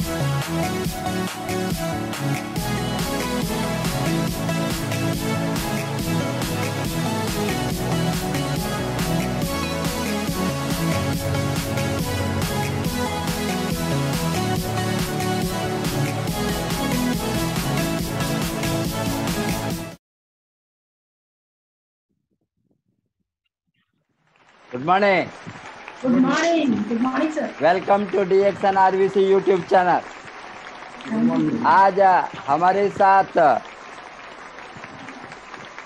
Good morning. Good morning. Good morning, sir. Welcome to DXN RVC YouTube channel. आज हमारे साथ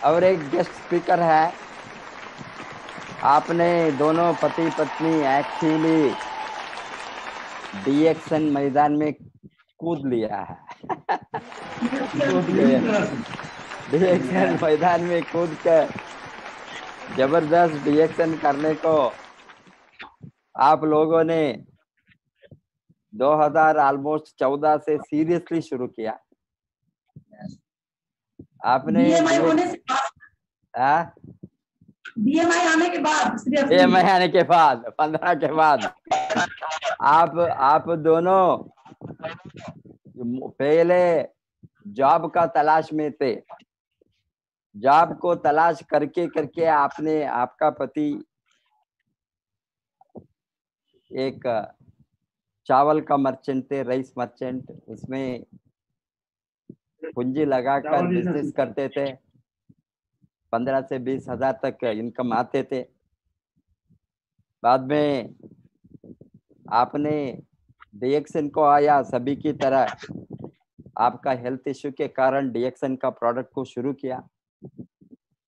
और एक गेस्ट स्पीकर है। आपने दोनों पति पत्नी एक्चुअली DXN मैदान में कूद लिया है। DXN मैदान में कूद कर जबरदस्त DXN करने को आप लोगों ने 2014 से सीरियसली शुरू किया। आपने BMI होने से BMI आने के बाद BMI आने के बाद 15 के बाद आप दोनों पहले जॉब का तलाश में थे। जॉब को तलाश करके करके आपने आपका पति एक चावल का मर्चेंट थे, राइस मर्चेंट, उसमें पूंजी लगाकर बिजनेस करते थे। 15 से 20 हजार तक इनकम आते थे। बाद में आपने DXN को आया। सभी की तरह आपका हेल्थ इश्यू के कारण DXN का प्रोडक्ट को शुरू किया।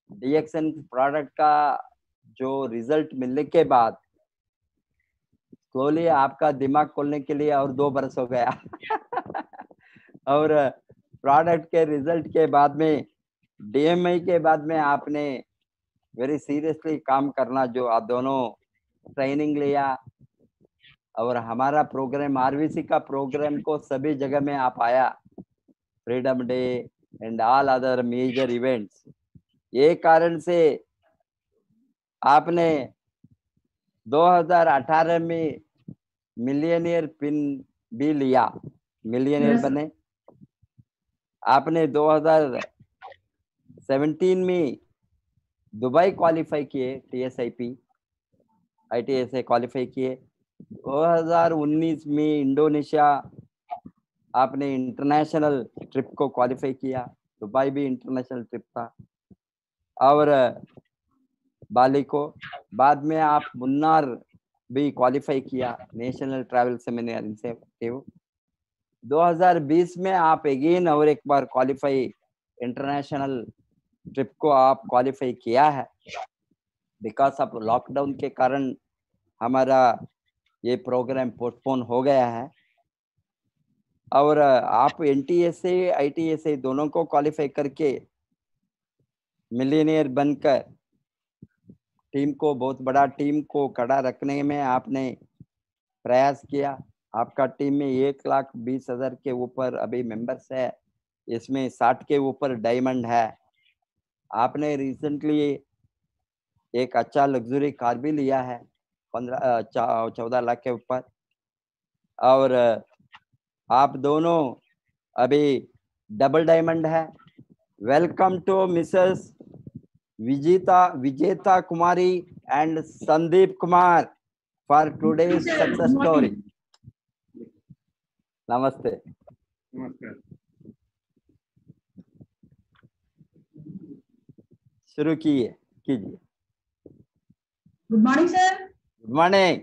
DXN प्रोडक्ट का जो रिजल्ट मिलने के बाद स्लोली आपका दिमाग खोलने के लिए और 2 बरस हो गया। और प्रोडक्ट के रिजल्ट के बाद में DMI के बाद में आपने वेरी सीरियसली काम करना, जो आप दोनों ट्रेनिंग लिया और हमारा प्रोग्राम RVC का प्रोग्राम को सभी जगह में आप आया, freedom day and all other major events. ये कारण से आपने 2018 में मिलियनियर पिन भी लिया, मिलियनियर बने। आपने 2017 में दुबई क्वालिफाई किए, TSIP ITSA क्वालिफाई किए। 2019 में इंडोनेशिया आपने इंटरनेशनल ट्रिप को क्वालिफाई किया। दुबई भी इंटरनेशनल ट्रिप था। और बाली को बाद में आप मुन्नार भी क्वालिफाई किया, नेशनल ट्रैवल सेमिनार इंसेंटिव। 2020 में आप अगेन और एक बार क्वालिफाई इंटरनेशनल ट्रिप को आप क्वालिफाई किया है। बिकॉज ऑफ लॉकडाउन के कारण हमारा ये प्रोग्राम पोस्टपोन हो गया है। और आप NTSA ITSA दोनों को क्वालिफाई करके मिलियनियर बनकर टीम को, बहुत बड़ा टीम को खड़ा रखने में आपने प्रयास किया। आपका टीम में 1,20,000 के ऊपर अभी मेंबर्स है। इसमें 60 के ऊपर डायमंड है। आपने रिसेंटली एक अच्छा लग्जरी कार भी लिया है 14 लाख के ऊपर। और आप दोनों अभी डबल डायमंड है। Welcome to Mrs Vijeta Kumari and Sandeep Kumar for today's success story. नमस्ते। नमस्कार। शुरू कीजिए। Good morning sir. Good morning.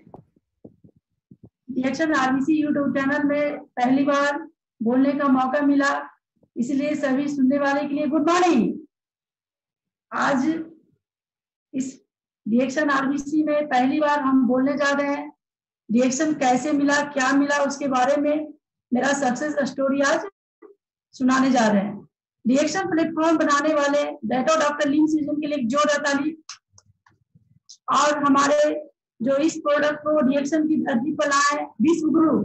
DXN RVC YouTube channel में पहली बार बोलने का मौका मिला, इसलिए सभी सुनने वाले के लिए गुड मॉर्निंग। आज इस DXN RVC में पहली बार हम बोलने जा रहे हैं। DXN कैसे मिला, क्या मिला, उसके बारे में मेरा सक्सेस स्टोरी आज सुनाने जा रहे हैं। DXN प्लेटफॉर्म बनाने वाले डॉक्टर लिन सीजन के लिए एक जोरदार ताली। और हमारे जो इस प्रोडक्ट को DXN की धरती पर लाए विश्व गुरु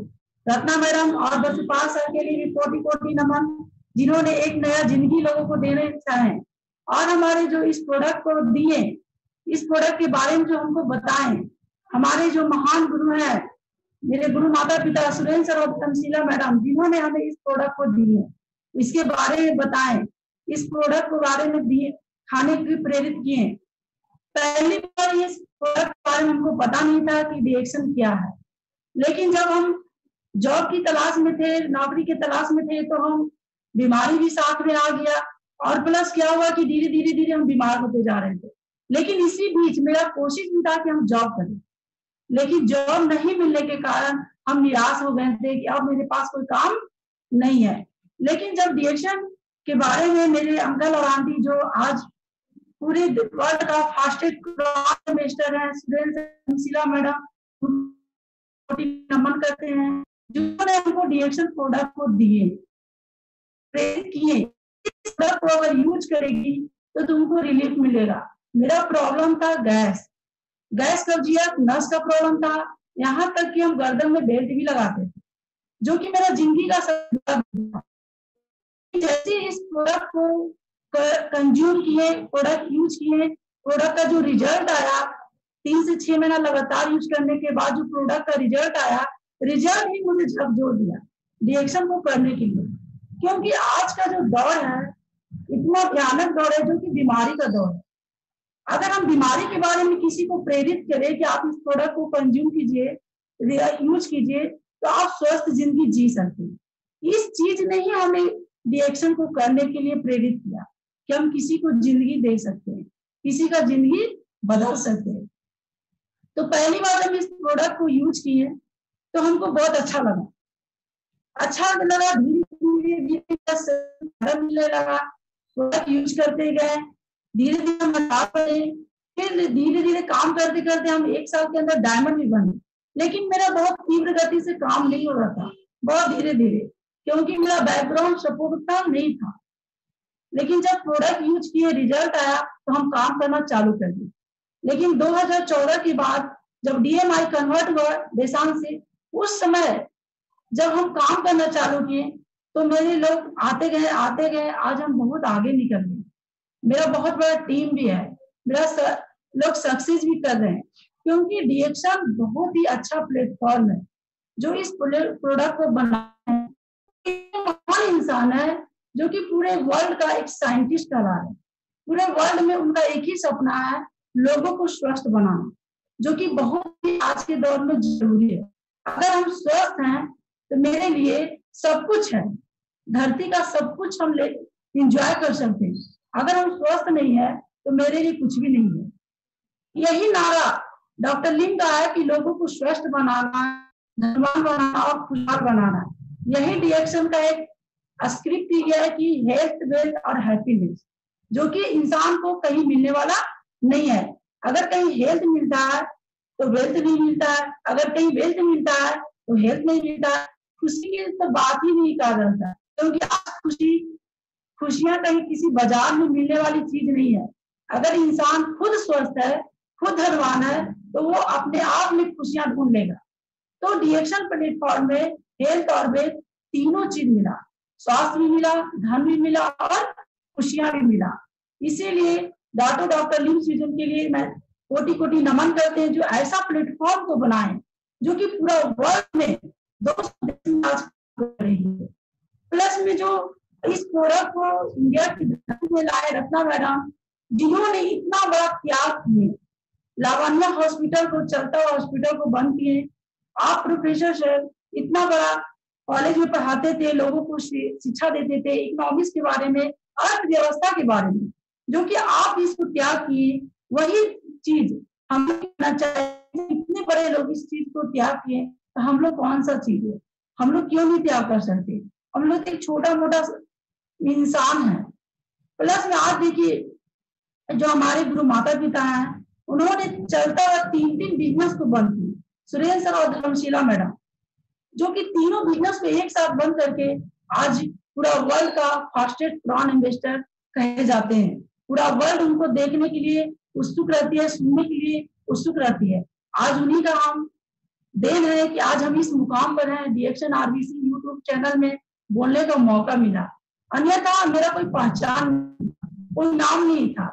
रत्ना मैडम और वसुपाल सर के लिए कोटि नमन, जिन्होंने एक नया जिंदगी लोगों को देने चाहे। और हमारे जो इस प्रोडक्ट को दिए, इस प्रोडक्ट के बारे में जो हमको बताएं, हमारे जो महान गुरु हैं मेरे गुरु माता पिता सुरेंद्र सर और तमशीला मैडम, जिन्होंने हमें इस प्रोडक्ट को दिए, इसके बारे में बताएं, इस प्रोडक्ट के बारे में दिए, खाने के लिए प्रेरित किए। पहली बार इस प्रोडक्ट के बारे में हमको पता नहीं था कि रिएक्शन क्या है, लेकिन जब हम जॉब की तलाश में थे, नौकरी की तलाश में थे, तो हम बीमारी भी साथ में आ गया, और प्लस क्या हुआ कि धीरे धीरे धीरे हम बीमार होते जा रहे थे। लेकिन इसी बीच मेरा कोशिश भी था कि हम जॉब करें, लेकिन जॉब नहीं मिलने के कारण हम निराश हो गए थे कि अब मेरे पास कोई काम नहीं है। लेकिन जब रिएक्शन के बारे में मेरे अंकल और आंटी, जो आज पूरे वर्ल्ड का फास्टेस्ट इन्वेस्टर है, सुरेंद्र मैडम, नमन करते हैं, जिन्होंने हमको रिएक्शन प्रोडक्ट को दिए, प्रेरित किए, इस प्रोडक्ट को अगर यूज करेगी तो तुमको रिलीफ मिलेगा। मेरा प्रॉब्लम था गैस कब्जियत, नस का प्रॉब्लम था, यहाँ तक कि हम गर्दन में बेल्ट भी लगाते थे, जो कि मेरा जिंदगी का सबसे जैसे इस प्रोडक्ट को कंज्यूम किए, प्रोडक्ट यूज किए, प्रोडक्ट का जो रिजल्ट आया, 3 से 6 महीना लगातार यूज करने के बाद जो प्रोडक्ट का रिजल्ट आया, रिजल्ट ही मुझे झकझोर दिया रिएक्शन को करने के लिए। क्योंकि आज का जो दौर है इतना भयानक दौर है, जो कि बीमारी का दौर है। अगर हम बीमारी के बारे में किसी को प्रेरित करें कि आप इस प्रोडक्ट को कंज्यूम कीजिए, यूज कीजिए, तो आप स्वस्थ जिंदगी जी सकते हैं। इस चीज ने ही हमें रिएक्शन को करने के लिए प्रेरित किया कि हम किसी को जिंदगी दे सकते हैं, किसी का जिंदगी बदल सकते हैं। तो पहली बार हम इस प्रोडक्ट को यूज किए तो हमको बहुत अच्छा लगा, धीरे धीरे मिलने लगा, प्रोडक्ट यूज करते गए, धीरे धीरे हम फिर धीरे धीरे काम करते करते हम 1 साल के अंदर डायमंड भी बने। लेकिन मेरा बहुत तीव्र गति से काम नहीं हो रहा था, बहुत धीरे धीरे, क्योंकि मेरा बैकग्राउंड सपोर्ट था नहीं था। लेकिन जब प्रोडक्ट यूज किए, रिजल्ट आया, तो हम काम करना चालू कर दिए। लेकिन 2014 के बाद जब DMI कन्वर्ट हुआ देशांत से, उस समय जब हम काम करना चालू किए तो मेरे लोग आते गए, आज हम बहुत आगे निकल गए। मेरा बहुत बड़ा टीम भी है, मेरा लोग सक्सेस भी कर रहे हैं, क्योंकि रिएक्शन बहुत ही अच्छा प्लेटफॉर्म है। जो इस प्रोडक्ट को बनाया है, महान इंसान है, जो कि पूरे वर्ल्ड का एक साइंटिस्ट कह रहा है। पूरे वर्ल्ड में उनका एक ही सपना है, लोगों को स्वस्थ बनाना, जो कि बहुत ही आज के दौर में जरूरी है। अगर हम स्वस्थ हैं तो मेरे लिए सब कुछ है, धरती का सब कुछ हम एंजॉय कर सकते हैं। अगर हम स्वस्थ नहीं है तो मेरे लिए कुछ भी नहीं है। यही नारा डॉक्टर लिम का है कि लोगों को स्वस्थ बनाना, धनवान बनाना और खुशहाल बनाना। यही रिएक्शन का एक स्क्रिप्ट गया है कि हेल्थ, वेल्थ और हैप्पीनेस, जो कि इंसान को कहीं मिलने वाला नहीं है। अगर कहीं हेल्थ मिलता है तो वेल्थ नहीं मिलता है, अगर कहीं वेल्थ मिलता है तो हेल्थ नहीं मिलता है। खुशी की तो बात ही नहीं कहा जाता, क्योंकि आज खुशियां कहीं किसी बाजार में मिलने वाली चीज नहीं है। अगर इंसान खुद स्वस्थ है, खुद धनवान है, तो वो अपने आप में खुशियां ढूंढ लेगा। तो रिएक्शन प्लेटफॉर्म में हेल्थ और वेल्थ तीनों चीज मिला, स्वास्थ्य भी मिला, धन भी मिला और खुशियां भी मिला। इसीलिए डॉक्टर लिम सीजन के लिए मैं कोटि कोटि नमन करते हैं, जो ऐसा प्लेटफॉर्म को बनाए, जो कि पूरा वर्ल्ड में 200 देश रही है। प्लस में जो इस प्रोडक्ट को इंडिया की धरती में लाए रत्ना मैडम, जिन्होंने इतना बड़ा त्याग किए, लावण्या हॉस्पिटल को, चलता हुआ हॉस्पिटल को बंद किए। आप प्रोफेसर सर इतना बड़ा कॉलेज में पढ़ाते थे, लोगों को शिक्षा देते थे इकोनॉमिक्स के बारे में, अर्थव्यवस्था के बारे में, जो कि आप इसको त्याग किए। वही चीज हम करना चाहिए। इतने बड़े लोग इस चीज को त्याग किए, तो हम लोग कौन सा चीज है, हम लोग क्यों नहीं त्याग कर सकते? हम लोग एक छोटा मोटा इंसान है। प्लस में आज देखिए, जो हमारे गुरु माता पिता हैं, उन्होंने चलता हुआ 3 बिजनेस को बंद किए, सुरेंद्र सर और धर्मशीला मैडम, जो कि तीनों बिजनेस को एक साथ बंद करके आज पूरा वर्ल्ड का फास्टेस्ट प्रॉन इन्वेस्टर कहे जाते हैं। पूरा वर्ल्ड उनको देखने के लिए उत्सुक रहती है, सुनने के लिए उत्सुक रहती है। आज उन्हीं का हम देन है कि आज हम इस मुकाम पर हैं, रिएक्शन RBC यूट्यूब चैनल में बोलने का मौका मिला। अन्यथा मेरा कोई पहचान, कोई नाम नहीं था,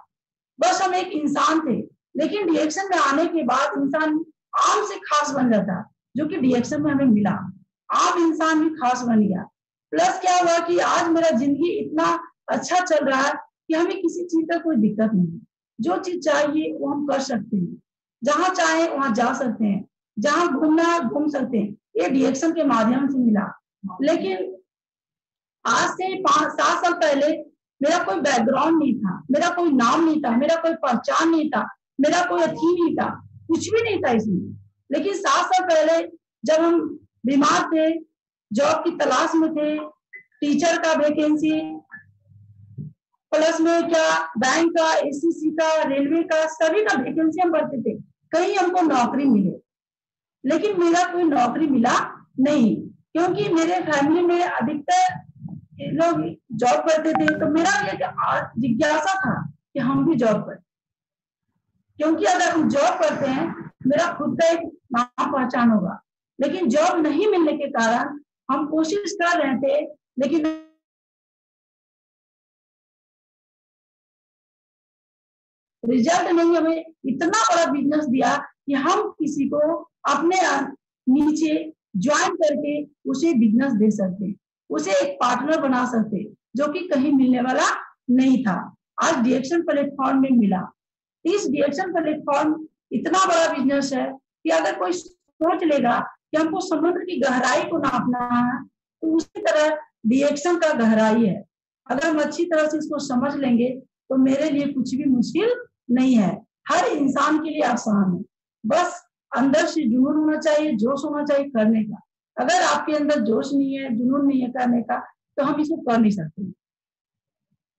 बस हम एक इंसान थे। लेकिन रिएक्शन में आने के बाद इंसान आम से खास बन जाता, जो कि डीएक्शन में हमें मिला। आम इंसान भी खास बन गया। प्लस क्या हुआ कि आज मेरा जिंदगी इतना अच्छा चल रहा है कि हमें किसी चीज का कोई दिक्कत नहीं। जो चीज चाहिए वो हम कर सकते हैं, जहां चाहे वहां जा सकते हैं, जहां घूमना घूम सकते हैं। ये डीएक्शन के माध्यम से मिला। लेकिन आज से 5-7 साल पहले मेरा कोई बैकग्राउंड नहीं था, मेरा कोई नाम नहीं था, मेरा कोई पहचान नहीं था, मेरा कोई अथी नहीं था, कुछ भी नहीं था इसमें। लेकिन 7 साल पहले जब हम बीमार थे, जॉब की तलाश में थे, टीचर का वैकेंसी, प्लस में क्या बैंक का, एसएससी का, रेलवे का, सभी का वैकेंसी हम भरते थे, कहीं हमको नौकरी मिले। लेकिन मेरा कोई नौकरी मिला नहीं, क्योंकि मेरे फैमिली में अधिकतर लोग जॉब करते थे। तो मेरा ये जिज्ञासा था कि हम भी जॉब करें, क्योंकि अगर हम जॉब करते हैं मेरा खुद का एक नाम पहचान होगा। लेकिन जॉब नहीं मिलने के कारण हम कोशिश कर रहे थे, लेकिन रिजल्ट नहीं हमें इतना बड़ा बिजनेस दिया कि हम किसी को अपने नीचे ज्वाइन करके उसे बिजनेस दे सकते, उसे एक पार्टनर बना सकते, जो कि कहीं मिलने वाला नहीं था। आज डीएक्शन प्लेटफॉर्म में मिला। इस डीएक्शन प्लेटफॉर्म इतना बड़ा बिजनेस है कि अगर कोई सोच लेगा कि हमको समुद्र की गहराई को नापना है, तो उसी तरह डीएक्शन का गहराई है। अगर हम अच्छी तरह से इसको समझ लेंगे तो मेरे लिए कुछ भी मुश्किल नहीं है, हर इंसान के लिए आसान है। बस अंदर से जुनून होना चाहिए, जोश होना चाहिए करने का। अगर आपके अंदर जोश नहीं है, जुनून नहीं है करने का, तो हम इसको कर नहीं सकते।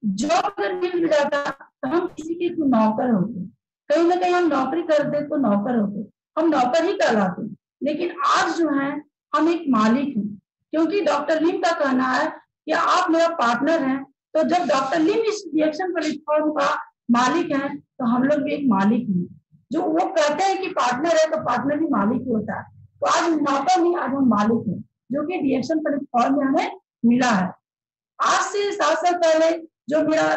जॉब अगर मिल जाता तो हम किसी के नौकर होते, कहीं ना कहीं हम नौकरी करते तो नौकर होते, हम नौकर ही कहलाते। लेकिन आज जो है हम एक मालिक हैं, क्योंकि डॉक्टर लिम का कहना है कि आप मेरा पार्टनर हैं। तो जब डॉक्टर लिम इस डीएक्शन प्लेटफॉर्म का मालिक है, तो हम लोग भी एक मालिक हैं। जो वो कहते हैं कि पार्टनर है, तो पार्टनर भी मालिक होता है। तो आज नौकर नहीं, आज हम मालिक हैं, जो कि डीएक्शन प्लेटफॉर्म में हमें मिला है। आज से 7 साल पहले जो मेरा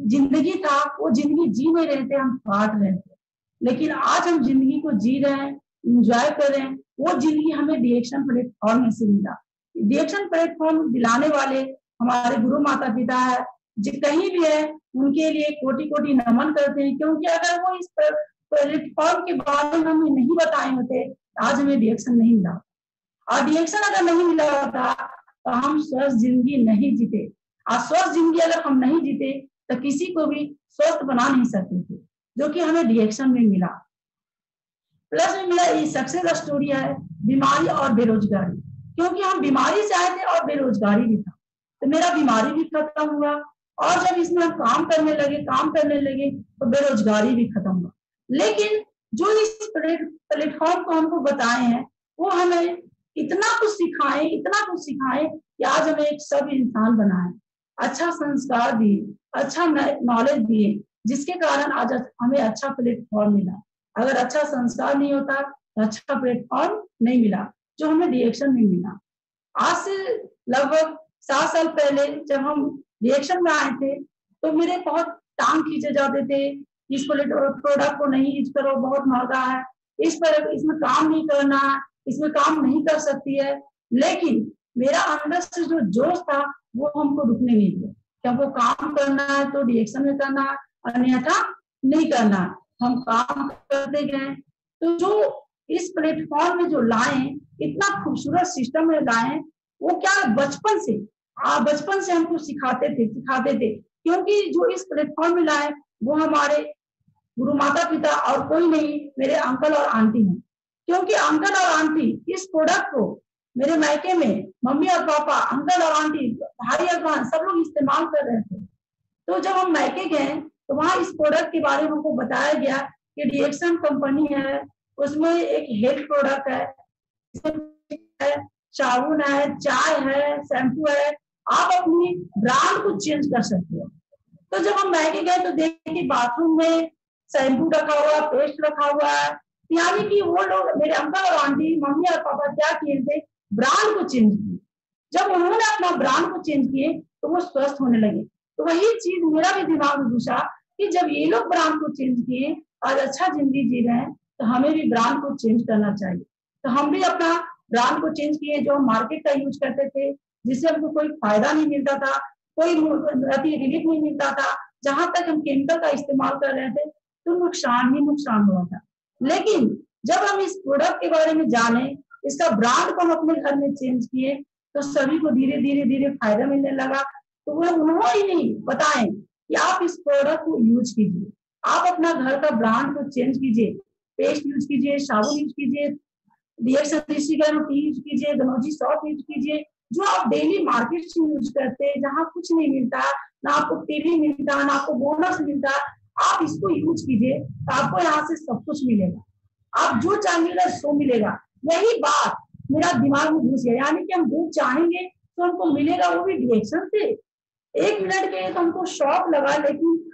जिंदगी था, वो जिंदगी जी नहीं रहे थे, हम काट रहे थे। लेकिन आज हम जिंदगी को जी रहे हैं, इंजॉय कर रहे हैं। वो जिंदगी हमें डीएक्शन प्लेटफॉर्म में से मिला। डीएक्शन प्लेटफॉर्म दिलाने वाले हमारे गुरु माता पिता है, जो कहीं भी है उनके लिए कोटि कोटि नमन करते हैं। क्योंकि अगर वो इस प्लेटफॉर्म के बारे में हमें नहीं बताए होते, आज हमें डीएक्शन नहीं मिला। और डीएक्शन अगर नहीं मिला होता तो हम स्वस्थ जिंदगी नहीं जीते। और स्वस्थ जिंदगी अगर हम नहीं जीते तो किसी को भी स्वस्थ बना नहीं सकते थे, जो कि हमें डीएक्शन में मिला। प्लस में मिला ये सक्सेस स्टोरी है, बीमारी और बेरोजगारी। क्योंकि हम बीमारी से आए थे और बेरोजगारी भी था, तो मेरा बीमारी भी खत्म हुआ। और जब इसमें हम काम करने लगे तो बेरोजगारी भी खत्म हुआ। लेकिन जो इस प्लेटफॉर्म को हमको बताए हैं, वो हमें इतना कुछ सिखाए कि आज हमें एक सब इंसान बनाए, अच्छा संस्कार दिए, अच्छा नॉलेज दिए, जिसके कारण आज हमें अच्छा प्लेटफॉर्म मिला। अगर अच्छा संस्कार नहीं होता तो अच्छा प्लेटफॉर्म नहीं मिला, जो हमें डीएक्शन में मिला। आज से लगभग 7 साल पहले जब हम डीएक्शन में आए थे, तो मेरे बहुत टांग खींचे जाते थे, इस प्रोडक्ट को नहीं यूज करो, बहुत महंगा है, इसमें काम नहीं करना, इसमें काम नहीं कर सकती है। लेकिन मेरा अंदर से जो जोश था वो हमको रुकने नहीं दिया कि हमको काम करना है तो डीएक्शन में करना, अन्यथा नहीं करना। हम काम करते गए। तो जो इस प्लेटफॉर्म में जो लाए, इतना खूबसूरत सिस्टम में लाए, वो क्या बचपन से हमको सिखाते थे। क्योंकि जो इस प्लेटफॉर्म में लाए वो हमारे गुरु माता पिता और कोई नहीं, मेरे अंकल और आंटी हैं। क्योंकि अंकल और आंटी इस प्रोडक्ट को मेरे मायके में मम्मी और पापा, अंकल और आंटी, भाई और बहन सब लोग इस्तेमाल कर रहे थे। तो जब हम मायके गए तो वहां इस प्रोडक्ट के बारे में हमको बताया गया कि डीएक्शन कंपनी है, उसमें एक हेल्थ प्रोडक्ट है, साबुन है, चाय है, शैम्पू है, आप अपनी ब्रांड को चेंज कर सकते हो। तो जब हम मायके गए तो देखिए बाथरूम में शैम्पू रखा हुआ, पेस्ट रखा हुआ है, यानी कि वो लोग मेरे अंकल और आंटी, मम्मी और पापा क्या किए थे, ब्रांड को चेंज किए। जब उन्होंने अपना ब्रांड को चेंज किए तो वो स्वस्थ होने लगे। तो वही चीज मेरा भी दिमाग में घुसा कि जब ये लोग ब्रांड को चेंज किए, आज अच्छा जिंदगी जी रहे हैं, तो हमें भी ब्रांड को चेंज करना चाहिए। तो हम भी अपना ब्रांड को चेंज किए। जो हम मार्केट का यूज करते थे, जिससे हमको कोई फायदा नहीं मिलता था, कोई रिलीफ नहीं मिलता था, जहां तक हम केमिकल का इस्तेमाल कर रहे थे तो नुकसान ही नुकसान हुआ था। लेकिन जब हम इस प्रोडक्ट के बारे में जाने, इसका ब्रांड को हम अपने घर में चेंज किए, तो सभी को धीरे धीरे धीरे फायदा मिलने लगा। तो वो उन्होंने ही नहीं बताएं कि आप इस प्रोडक्ट को यूज कीजिए, आप अपना घर का ब्रांड को चेंज कीजिए, पेस्ट यूज कीजिए, साबुन यूज कीजिए, यूज कीजिए, गनौजी सॉफ्ट यूज कीजिए, जो आप डेली मार्केट से यूज करते हैं, जहाँ कुछ नहीं मिलता, ना आपको टीवी मिलता, ना आपको बोनस मिलता, आप इसको यूज कीजिए तो आपको यहाँ से सब कुछ मिलेगा, आप जो चाहेंगे सो मिलेगा। यही बात मेरा दिमाग में घुस गया, यानी कि हम जो चाहेंगे तो हमको मिलेगा, वो भी रिएक्शन से। 1 मिनट के लिए तो हमको शॉक लगा, लेकिन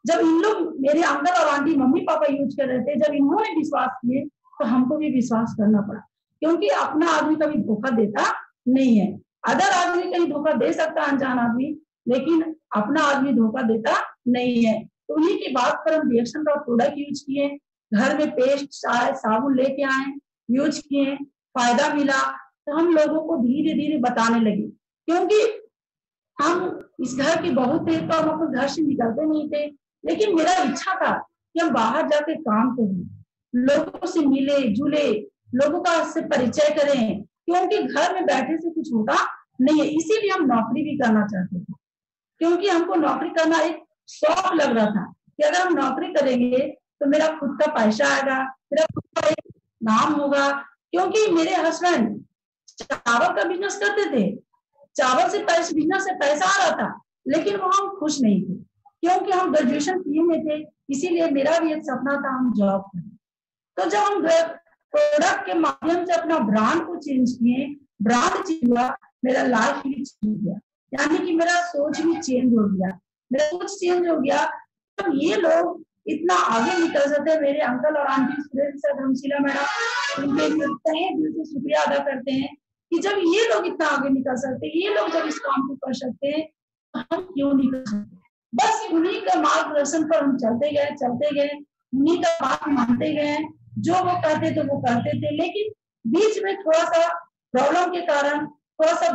जब इन लोग, मेरे अंकल और आंटी, मम्मी पापा यूज कर रहे थे, जब इन्होंने विश्वास किए तो हमको भी विश्वास करना पड़ा, क्योंकि अपना आदमी कभी धोखा देता नहीं है। अदर आदमी कहीं धोखा दे सकता है, अनजान आदमी, लेकिन अपना आदमी धोखा देता नहीं है। तो उन्हीं की बात पर हम रिएक्शन का प्रोडक्ट यूज किए, घर में पेस्ट, साबुन लेके आए, यूज किए, फायदा मिला, तो हम लोगों को धीरे धीरे बताने लगे। क्योंकि हम इस घर के बहू थे, तो हम अपने घर से निकलते नहीं थे, लेकिन मेरा इच्छा था कि हम बाहर जाके काम करें, लोगों से मिले जुले, लोगों का से परिचय करें, क्योंकि घर में बैठे से कुछ होता नहीं है। इसीलिए हम नौकरी भी करना चाहते थे, क्योंकि हमको नौकरी करना एक शौक लग रहा था कि अगर हम नौकरी करेंगे तो मेरा खुद का पैसा आएगा, मेरा खुद का एक नाम होगा। क्योंकि मेरे हस्बैंड चावल का बिजनेस करते थे, चावल से बिजनेस से पैसा आ रहा था, लेकिन वो हम खुश नहीं थे, क्योंकि हम ग्रेजुएशन किए हुए थे। इसीलिए मेरा भी एक सपना था हम जॉब करें। तो जब हम प्रोडक्ट के माध्यम से अपना ब्रांड को चेंज किए, ब्रांड चेंज हुआ, मेरा लाइफ भी चेंज हो गया, यानी कि मेरा सोच भी चेंज हो गया, मेरा सोच चेंज हो गया। तो ये लोग इतना आगे निकल सकते, मेरे अंकल और aunty Suresh sir, Dharamshila madam, उनके तहे दिल से शुक्रिया अदा करते हैं कि जब ये लोग इतना आगे निकल सकते, ये लोग जब इस काम को कर सकते हैं, तो हम क्यों नहीं कर सकते। बस उन्हीं का मार्गदर्शन पर हम चलते गए, उन्हीं का बात मानते गए, जो वो करते थे वो करते थे। लेकिन बीच में थोड़ा सा प्रॉब्लम के कारण थोड़ा सा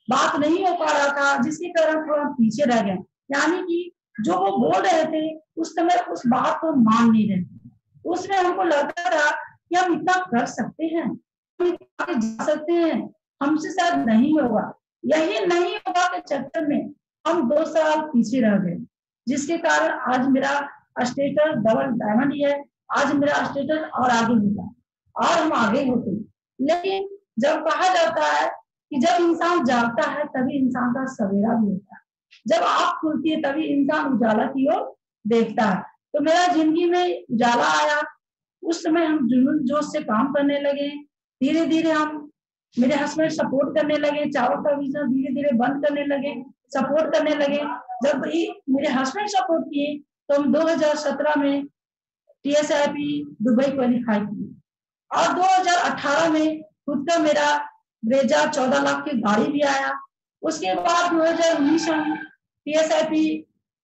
बात नहीं हो पा रहा था, जिसके कारण थोड़ा पीछे रह गए। यानी कि जो वो बोल रहे थे उस समय उस बात को मान नहीं रहे थे। उसमें हमको लगता था कि हम इतना कर सकते हैं, हम आगे जा सकते हैं, हमसे शायद नहीं होगा। यही नहीं होगा के चक्कर में हम 2 साल पीछे रह गए, जिसके कारण आज मेरा स्टेटस डबल डायमंड ही है। आज मेरा स्टेटस और आगे होगा और हम आगे होते। लेकिन जब कहा जाता है कि जब इंसान जागता है तभी इंसान का सवेरा भी होता है, जब आँख खुलती है तभी इंसान उजाला की ओर देखता है। तो मेरा जिंदगी में उजाला आया, उस समय हम जुनून जोश से काम करने लगे। धीरे धीरे हम, मेरे हस्बैंड सपोर्ट करने लगे, चावल का बिजनेस धीरे धीरे बंद करने लगे, सपोर्ट करने लगे। जब मेरे हस्बैंड सपोर्ट किए तो हम 2017 में TSIP दुबई क्वालिफाई किए, और 2018 में खुद का मेरा ब्रेजा 14 लाख की गाड़ी भी आया। उसके बाद 2019 में TSIP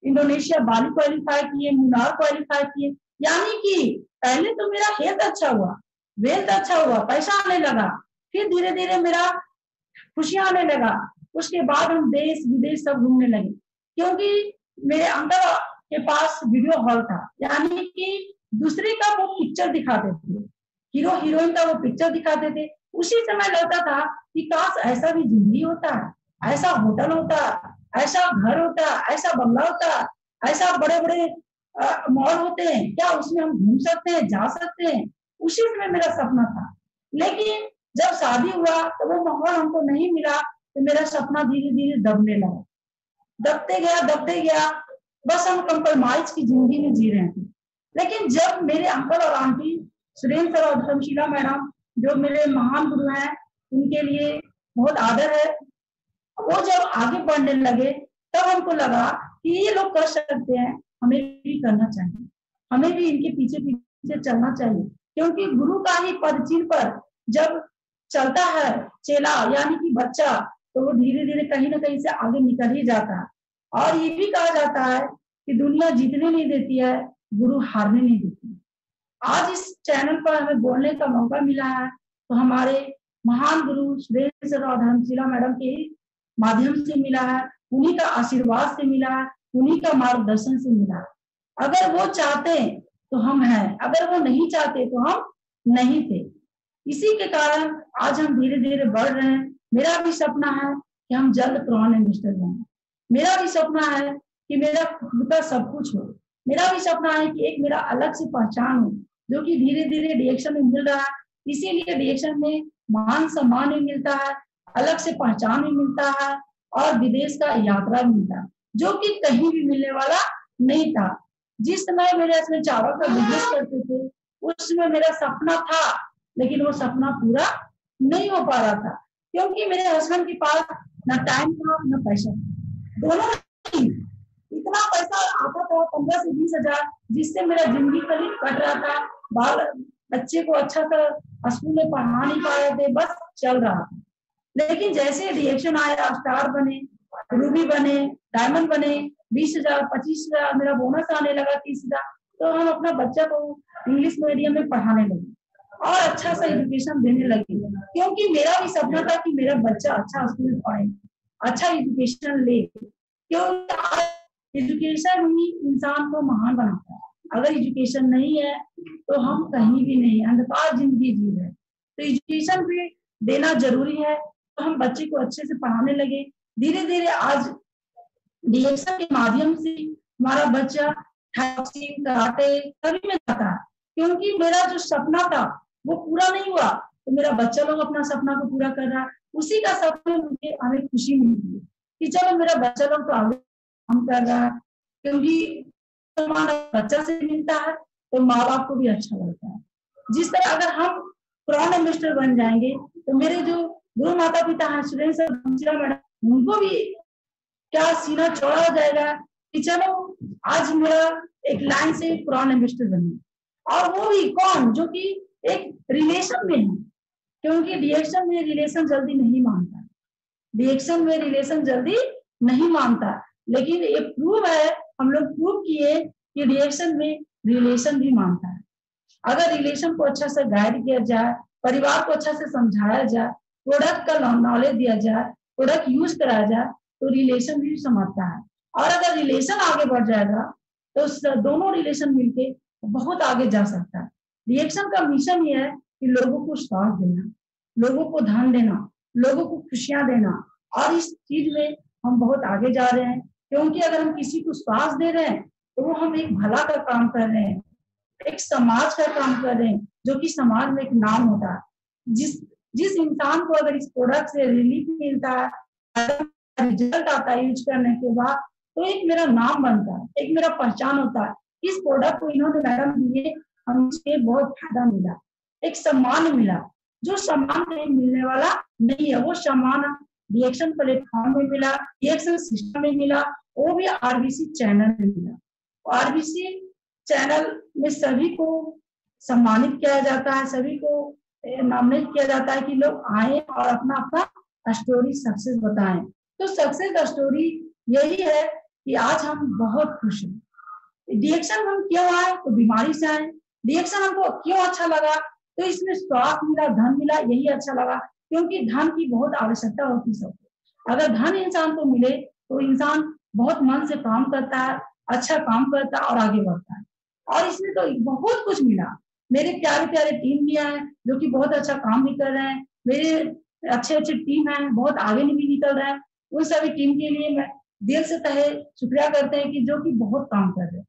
इंडोनेशिया बाली क्वालिफाई किए, मुनार क्वालिफाई किए। यानी कि पहले तो मेरा हेल्थ अच्छा हुआ, वेल्थ अच्छा हुआ, पैसा आने लगा, फिर धीरे धीरे मेरा खुशियां आने लगा। उसके बाद हम देश विदेश सब घूमने लगे, क्योंकि मेरे अंकल के पास वीडियो हॉल था, यानी कि दूसरे का वो पिक्चर दिखाते थे, हीरो हीरोइन का वो पिक्चर दिखाते थे। उसी समय लगता था कि काश ऐसा भी जिंदगी होता है, ऐसा होटल होता, ऐसा घर होता, ऐसा बंगला होता, ऐसा बड़े बड़े मॉल होते हैं, क्या उसमें हम घूम सकते हैं, जा सकते हैं। उसी समय मेरा सपना था। लेकिन जब शादी हुआ तो वो माहौल हमको नहीं मिला, तो मेरा सपना धीरे धीरे दबने लगा, दबते गया। बस हम कंप्रोमाइज की जिंदगी में जी रहे थे। लेकिन जब मेरे अंकल और आंटी सुरेंद्र सर और धर्मशिला मैडम, जो मेरे महान गुरु हैं, उनके लिए बहुत आदर है, वो जब आगे बढ़ने लगे तब हमको लगा कि ये लोग कर सकते हैं, हमें भी करना चाहिए, हमें भी इनके पीछे पीछे चलना चाहिए। क्योंकि गुरु का ही पद चिन्ह पर जब चलता है चेला, यानी कि बच्चा, तो वो धीरे धीरे कहीं ना कहीं से आगे निकल ही जाता है। और ये भी कहा जाता है कि दुनिया जीतने नहीं देती है, गुरु हारने नहीं देती है। आज इस चैनल पर हमें बोलने का मौका मिला है, तो हमारे महान गुरु सुरेश सर और धर्मशिला मैडम के माध्यम से मिला है, उन्हीं का आशीर्वाद से मिला है, उन्हीं का मार्गदर्शन से मिला है। अगर वो चाहते तो हम हैं, अगर वो नहीं चाहते तो हम नहीं थे। इसी के कारण आज हम धीरे धीरे बढ़ रहे हैं। मेरा भी सपना है कि हम जल्द प्रॉन इन्वेस्टर बने। मेरा भी सपना है कि मेरा खुद का सब कुछ हो। मेरा भी सपना है कि एक मेरा अलग से पहचान हो, जो कि धीरे धीरे डीएक्शन में मिल रहा है। इसीलिए डीएक्शन में मान सम्मान भी मिलता है, अलग से पहचान भी मिलता है और विदेश का यात्रा भी मिलता है, जो कि कहीं भी मिलने वाला नहीं था। जिस समय मेरे इसमें चावल का बिजनेस करते थे, उस समय मेरा सपना था, लेकिन वो सपना पूरा नहीं हो पा रहा था, क्योंकि मेरे हस्बैंड के पास ना टाइम था ना पैसा, दोनों नहीं। इतना पैसा आता था 15 से 20 हजार, जिससे मेरा जिंदगी करीब कट रहा था। बाल बच्चे को अच्छा सा स्कूल में पढ़ा नहीं पा रहे थे, बस चल रहा था। लेकिन जैसे रिएक्शन आया, स्टार बने, रूबी बने, डायमंड बने, 20,000 25,000 मेरा बोनस आने लगा, 30,000, तो हम अपना बच्चा को इंग्लिश मीडियम में पढ़ाने लगे और अच्छा सा एजुकेशन देने लगे, क्योंकि मेरा भी सपना था कि मेरा बच्चा अच्छा स्कूल पढ़े, अच्छा एजुकेशन ले, क्योंकि एजुकेशन ही इंसान को महान बनाता है। अगर एजुकेशन नहीं है तो हम कहीं भी नहीं, अंधकार जिंदगी जी रहे। तो एजुकेशन भी देना जरूरी है। तो हम बच्चे को अच्छे से पढ़ाने लगे। धीरे धीरे आज डीएक्शन के माध्यम से हमारा बच्चा बॉक्सिंग, कराटे सभी में जाता है, क्योंकि मेरा जो सपना था वो पूरा नहीं हुआ, तो मेरा बच्चा लोग अपना सपना को पूरा कर रहा है। उसी का सपना मुझे हमें खुशी मिलती है कि चलो मेरा बच्चा लोग तो आगे काम कर रहा है, क्योंकि बच्चा से मिलता है तो माँ बाप को भी अच्छा लगता है। जिस तरह अगर हम प्रॉन इन्वेस्टर बन जाएंगे तो मेरे जो गुरु माता पिता हैं, सुरेश सर, मैडम, उनको भी क्या सीना चौड़ा हो जाएगा कि चलो आज मेरा एक लाइन से प्रॉन इन्वेस्टर बने, और वो भी कौन, जो कि एक रिलेशन में है, क्योंकि डीएक्शन में रिलेशन जल्दी नहीं मानता, डीएक्शन में रिलेशन जल्दी नहीं मानता, लेकिन ये प्रूव है, हम लोग प्रूव किए कि डीएक्शन में रिलेशन भी मानता है। अगर रिलेशन को अच्छा से गाइड किया जाए, परिवार को अच्छा से समझाया जाए, प्रोडक्ट का नॉलेज दिया जाए, प्रोडक्ट यूज कराया जाए, तो रिलेशन भी समझता है। और अगर रिलेशन आगे बढ़ जाएगा तो दोनों रिलेशन मिलके बहुत आगे जा सकता है। डीएक्शन का मिशन ये है कि लोगों को साथ देना, लोगों को धन देना, लोगों को खुशियां देना, और इस चीज में हम बहुत आगे जा रहे हैं, क्योंकि अगर हम किसी को श्वास दे रहे हैं तो वो हम एक भला का काम कर रहे हैं, एक समाज का काम कर रहे हैं, जो कि समाज में एक नाम होता है। जिस इंसान को अगर इस प्रोडक्ट से रिलीफ मिलता है, रिजल्ट आता है यूज करने के बाद, तो एक मेरा नाम बनता है, एक मेरा पहचान होता है। इस प्रोडक्ट को इन्होंने मैडम दिए, हमें बहुत फायदा मिला, एक सम्मान मिला, जो सम्मान कहीं मिलने वाला नहीं है। वो सम्मान डीएक्शन प्लेटफॉर्म में मिला, डीएक्शन सिस्टम में मिला, वो भी आरबीसी चैनल में मिला। आरबीसी चैनल में सभी को सम्मानित किया जाता है, सभी को नॉमिनेट किया जाता है कि लोग आए और अपना अपना स्टोरी सक्सेस बताएं। तो सक्सेस स्टोरी यही है कि आज हम बहुत खुश हैं। डीएक्शन हम क्यों आए, तो बीमारी से आए। डीएक्शन हमको क्यों अच्छा लगा, तो इसमें स्वास्थ्य मिला, धन मिला, यही अच्छा लगा, क्योंकि धन की बहुत आवश्यकता होती है सबको। अगर धन इंसान को मिले तो इंसान बहुत मन से काम करता है, अच्छा काम करता है और आगे बढ़ता है। और इसमें तो बहुत कुछ मिला। मेरे प्यारे प्यारे टीम भी हैं जो कि बहुत अच्छा काम भी कर रहे हैं, मेरे अच्छे अच्छे टीम हैं, बहुत आगे भी निकल रहे हैं। उन सभी टीम के लिए मैं दिल से तहे शुक्रिया करते हैं कि जो कि बहुत काम कर रहे हैं।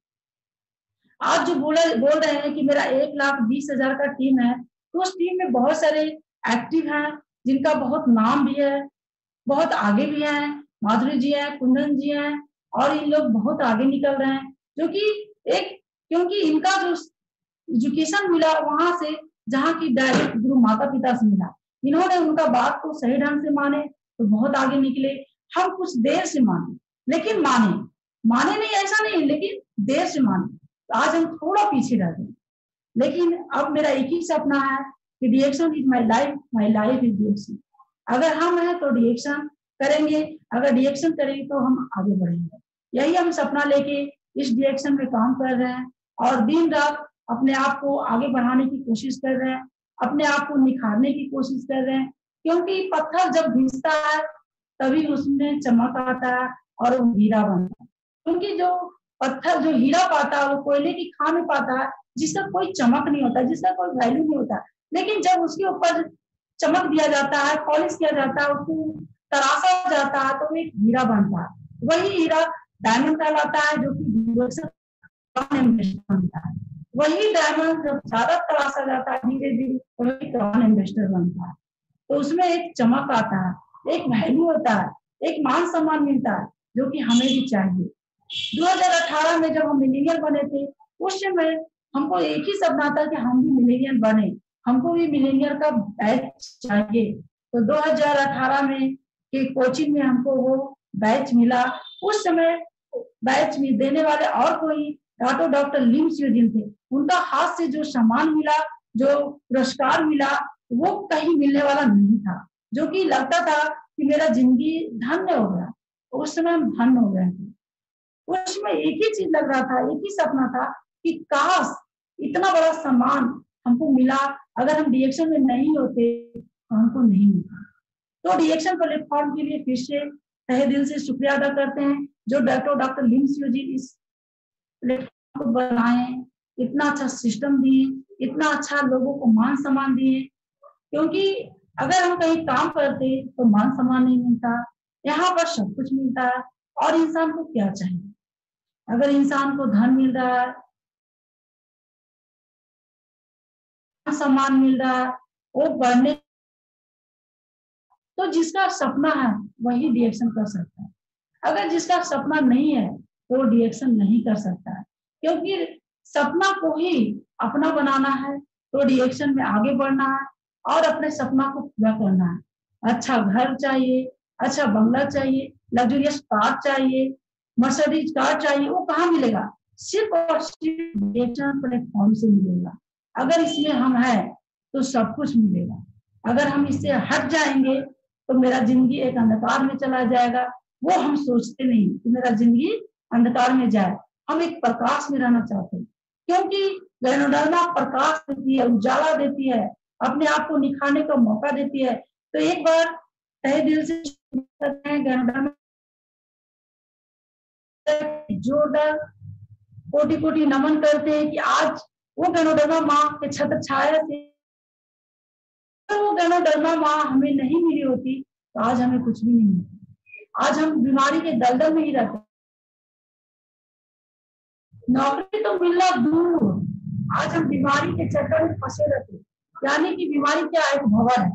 आप जो बोल रहे हैं कि मेरा 1,20,000 का टीम है, तो उस टीम में बहुत सारे एक्टिव हैं जिनका बहुत नाम भी है, बहुत आगे भी हैं। माधुरी जी हैं, कुंदन जी हैं, और इन लोग बहुत आगे निकल रहे हैं, जो कि एक, क्योंकि इनका जो एजुकेशन मिला वहां से, जहाँ की डायरेक्ट गुरु माता पिता से मिला, इन्होंने उनका बात को सही ढंग से माने तो बहुत आगे निकले। हम कुछ देर से माने, लेकिन माने नहीं ऐसा नहीं, लेकिन देर से माने, तो आज हम थोड़ा पीछे रह गए। लेकिन अब मेरा एक ही सपना है कि डीएक्शन इज माई लाइफ इज डीएक्शन। अगर हम हैं तो डीएक्शन करेंगे, अगर डीएक्शन करेंगे तो हम आगे बढ़ेंगे। यही हम सपना लेके इस डीएक्शन में काम कर रहे हैं और दिन रात अपने आप को आगे बढ़ाने की कोशिश कर रहे हैं। अपने आप को निखारने की कोशिश कर रहे हैं, क्योंकि पत्थर जब घिसता है तभी उसमें चमक आता है और वो हीरा बनता है। क्योंकि जो पत्थर जो हीरा पाता है वो कोयले की खान में पाता है, जिसका कोई चमक नहीं होता, जिसका कोई वैल्यू नहीं होता। लेकिन जब उसके ऊपर चमक दिया जाता है, पॉलिश किया जाता है, उसको तराशा जाता है तो एक हीरा बनता है। वही हीरा डायमंड कहलाता है, जो कि बनता है। वही डायमंड जब ज्यादा तराशा जाता है धीरे धीरे तो वही क्रॉन इन्वेस्टर बनता है। तो उसमें एक चमक आता है, एक वैल्यू होता है, एक मान सम्मान मिलता है, जो कि हमें भी चाहिए। 2018 में जब हम मिलेनियर बने थे, उस समय हमको एक ही सपना था कि हम भी मिलेनियर बने, हमको भी मिलेनियर का बैच चाहिए। तो 2018 में के कोचिंग में हमको वो बैच मिला। उस समय बैच में देने वाले और कोई डॉक्टर लिम स्यूजिन थे। उनका हाथ से जो सम्मान मिला, जो पुरस्कार मिला, वो कहीं मिलने वाला नहीं था, जो कि लगता था कि मेरा जिंदगी धन्य हो गया। उस समय हम धन्य हो गए थे। उसमें एक ही चीज लग रहा था, एक ही सपना था कि काश इतना बड़ा सम्मान हमको मिला, अगर हम डीएक्शन में नहीं होते तो हमको नहीं मिला। तो डीएक्शन प्लेटफॉर्म के लिए फिर से तहे दिल से शुक्रिया अदा करते हैं, जो डॉक्टर लिम स्यूजिन इस प्लेटफॉर्म को बनाए, इतना अच्छा सिस्टम दिए, इतना अच्छा लोगों को मान सम्मान दिए। क्योंकि अगर हम कहीं काम करते तो मान सम्मान नहीं मिलता, यहाँ पर सब कुछ मिलता है। और इंसान को क्या चाहिए? अगर इंसान को धन मिल रहा है, सम्मान मिल रहा है, वो बढ़ने, तो जिसका सपना है वही डीएक्शन कर सकता है। अगर जिसका सपना नहीं है तो डीएक्शन नहीं कर सकता है, क्योंकि सपना को ही अपना बनाना है, तो डीएक्शन में आगे बढ़ना है और अपने सपना को पूरा करना है। अच्छा घर चाहिए, अच्छा बंगला चाहिए, लग्जरियस कार चाहिए, मर्सिडीज कार चाहिए, वो कहाँ मिलेगा? सिर्फ और सिर्फ डीएक्शन प्लेटफॉर्म से मिलेगा। अगर इसमें हम हैं तो सब कुछ मिलेगा। अगर हम इससे हट जाएंगे तो मेरा जिंदगी एक अंधकार में चला जाएगा। वो हम सोचते नहीं कि मेरा जिंदगी अंधकार में जाए, हम एक प्रकाश में रहना चाहते हैं, क्योंकि गैनोडर्मा प्रकाश देती है, उजाला देती है, अपने आप को निखारने का मौका देती है। तो एक बार तहे दिल से करते हैं गैनोडर्मा, जोरदार कोटि कोटि नमन करते हैं कि आज वो गैनोडर्मा माँ के छत्र छाया से, वो गैनोडर्मा माँ हमें नहीं मिली होती तो आज हमें कुछ भी नहीं मिलता। आज हम बीमारी के दलदल में ही रहते, नौकरी तो मिलना दूर, आज हम बीमारी के चक्कर में फंसे रहते। यानी कि बीमारी क्या है? एक भंवर है,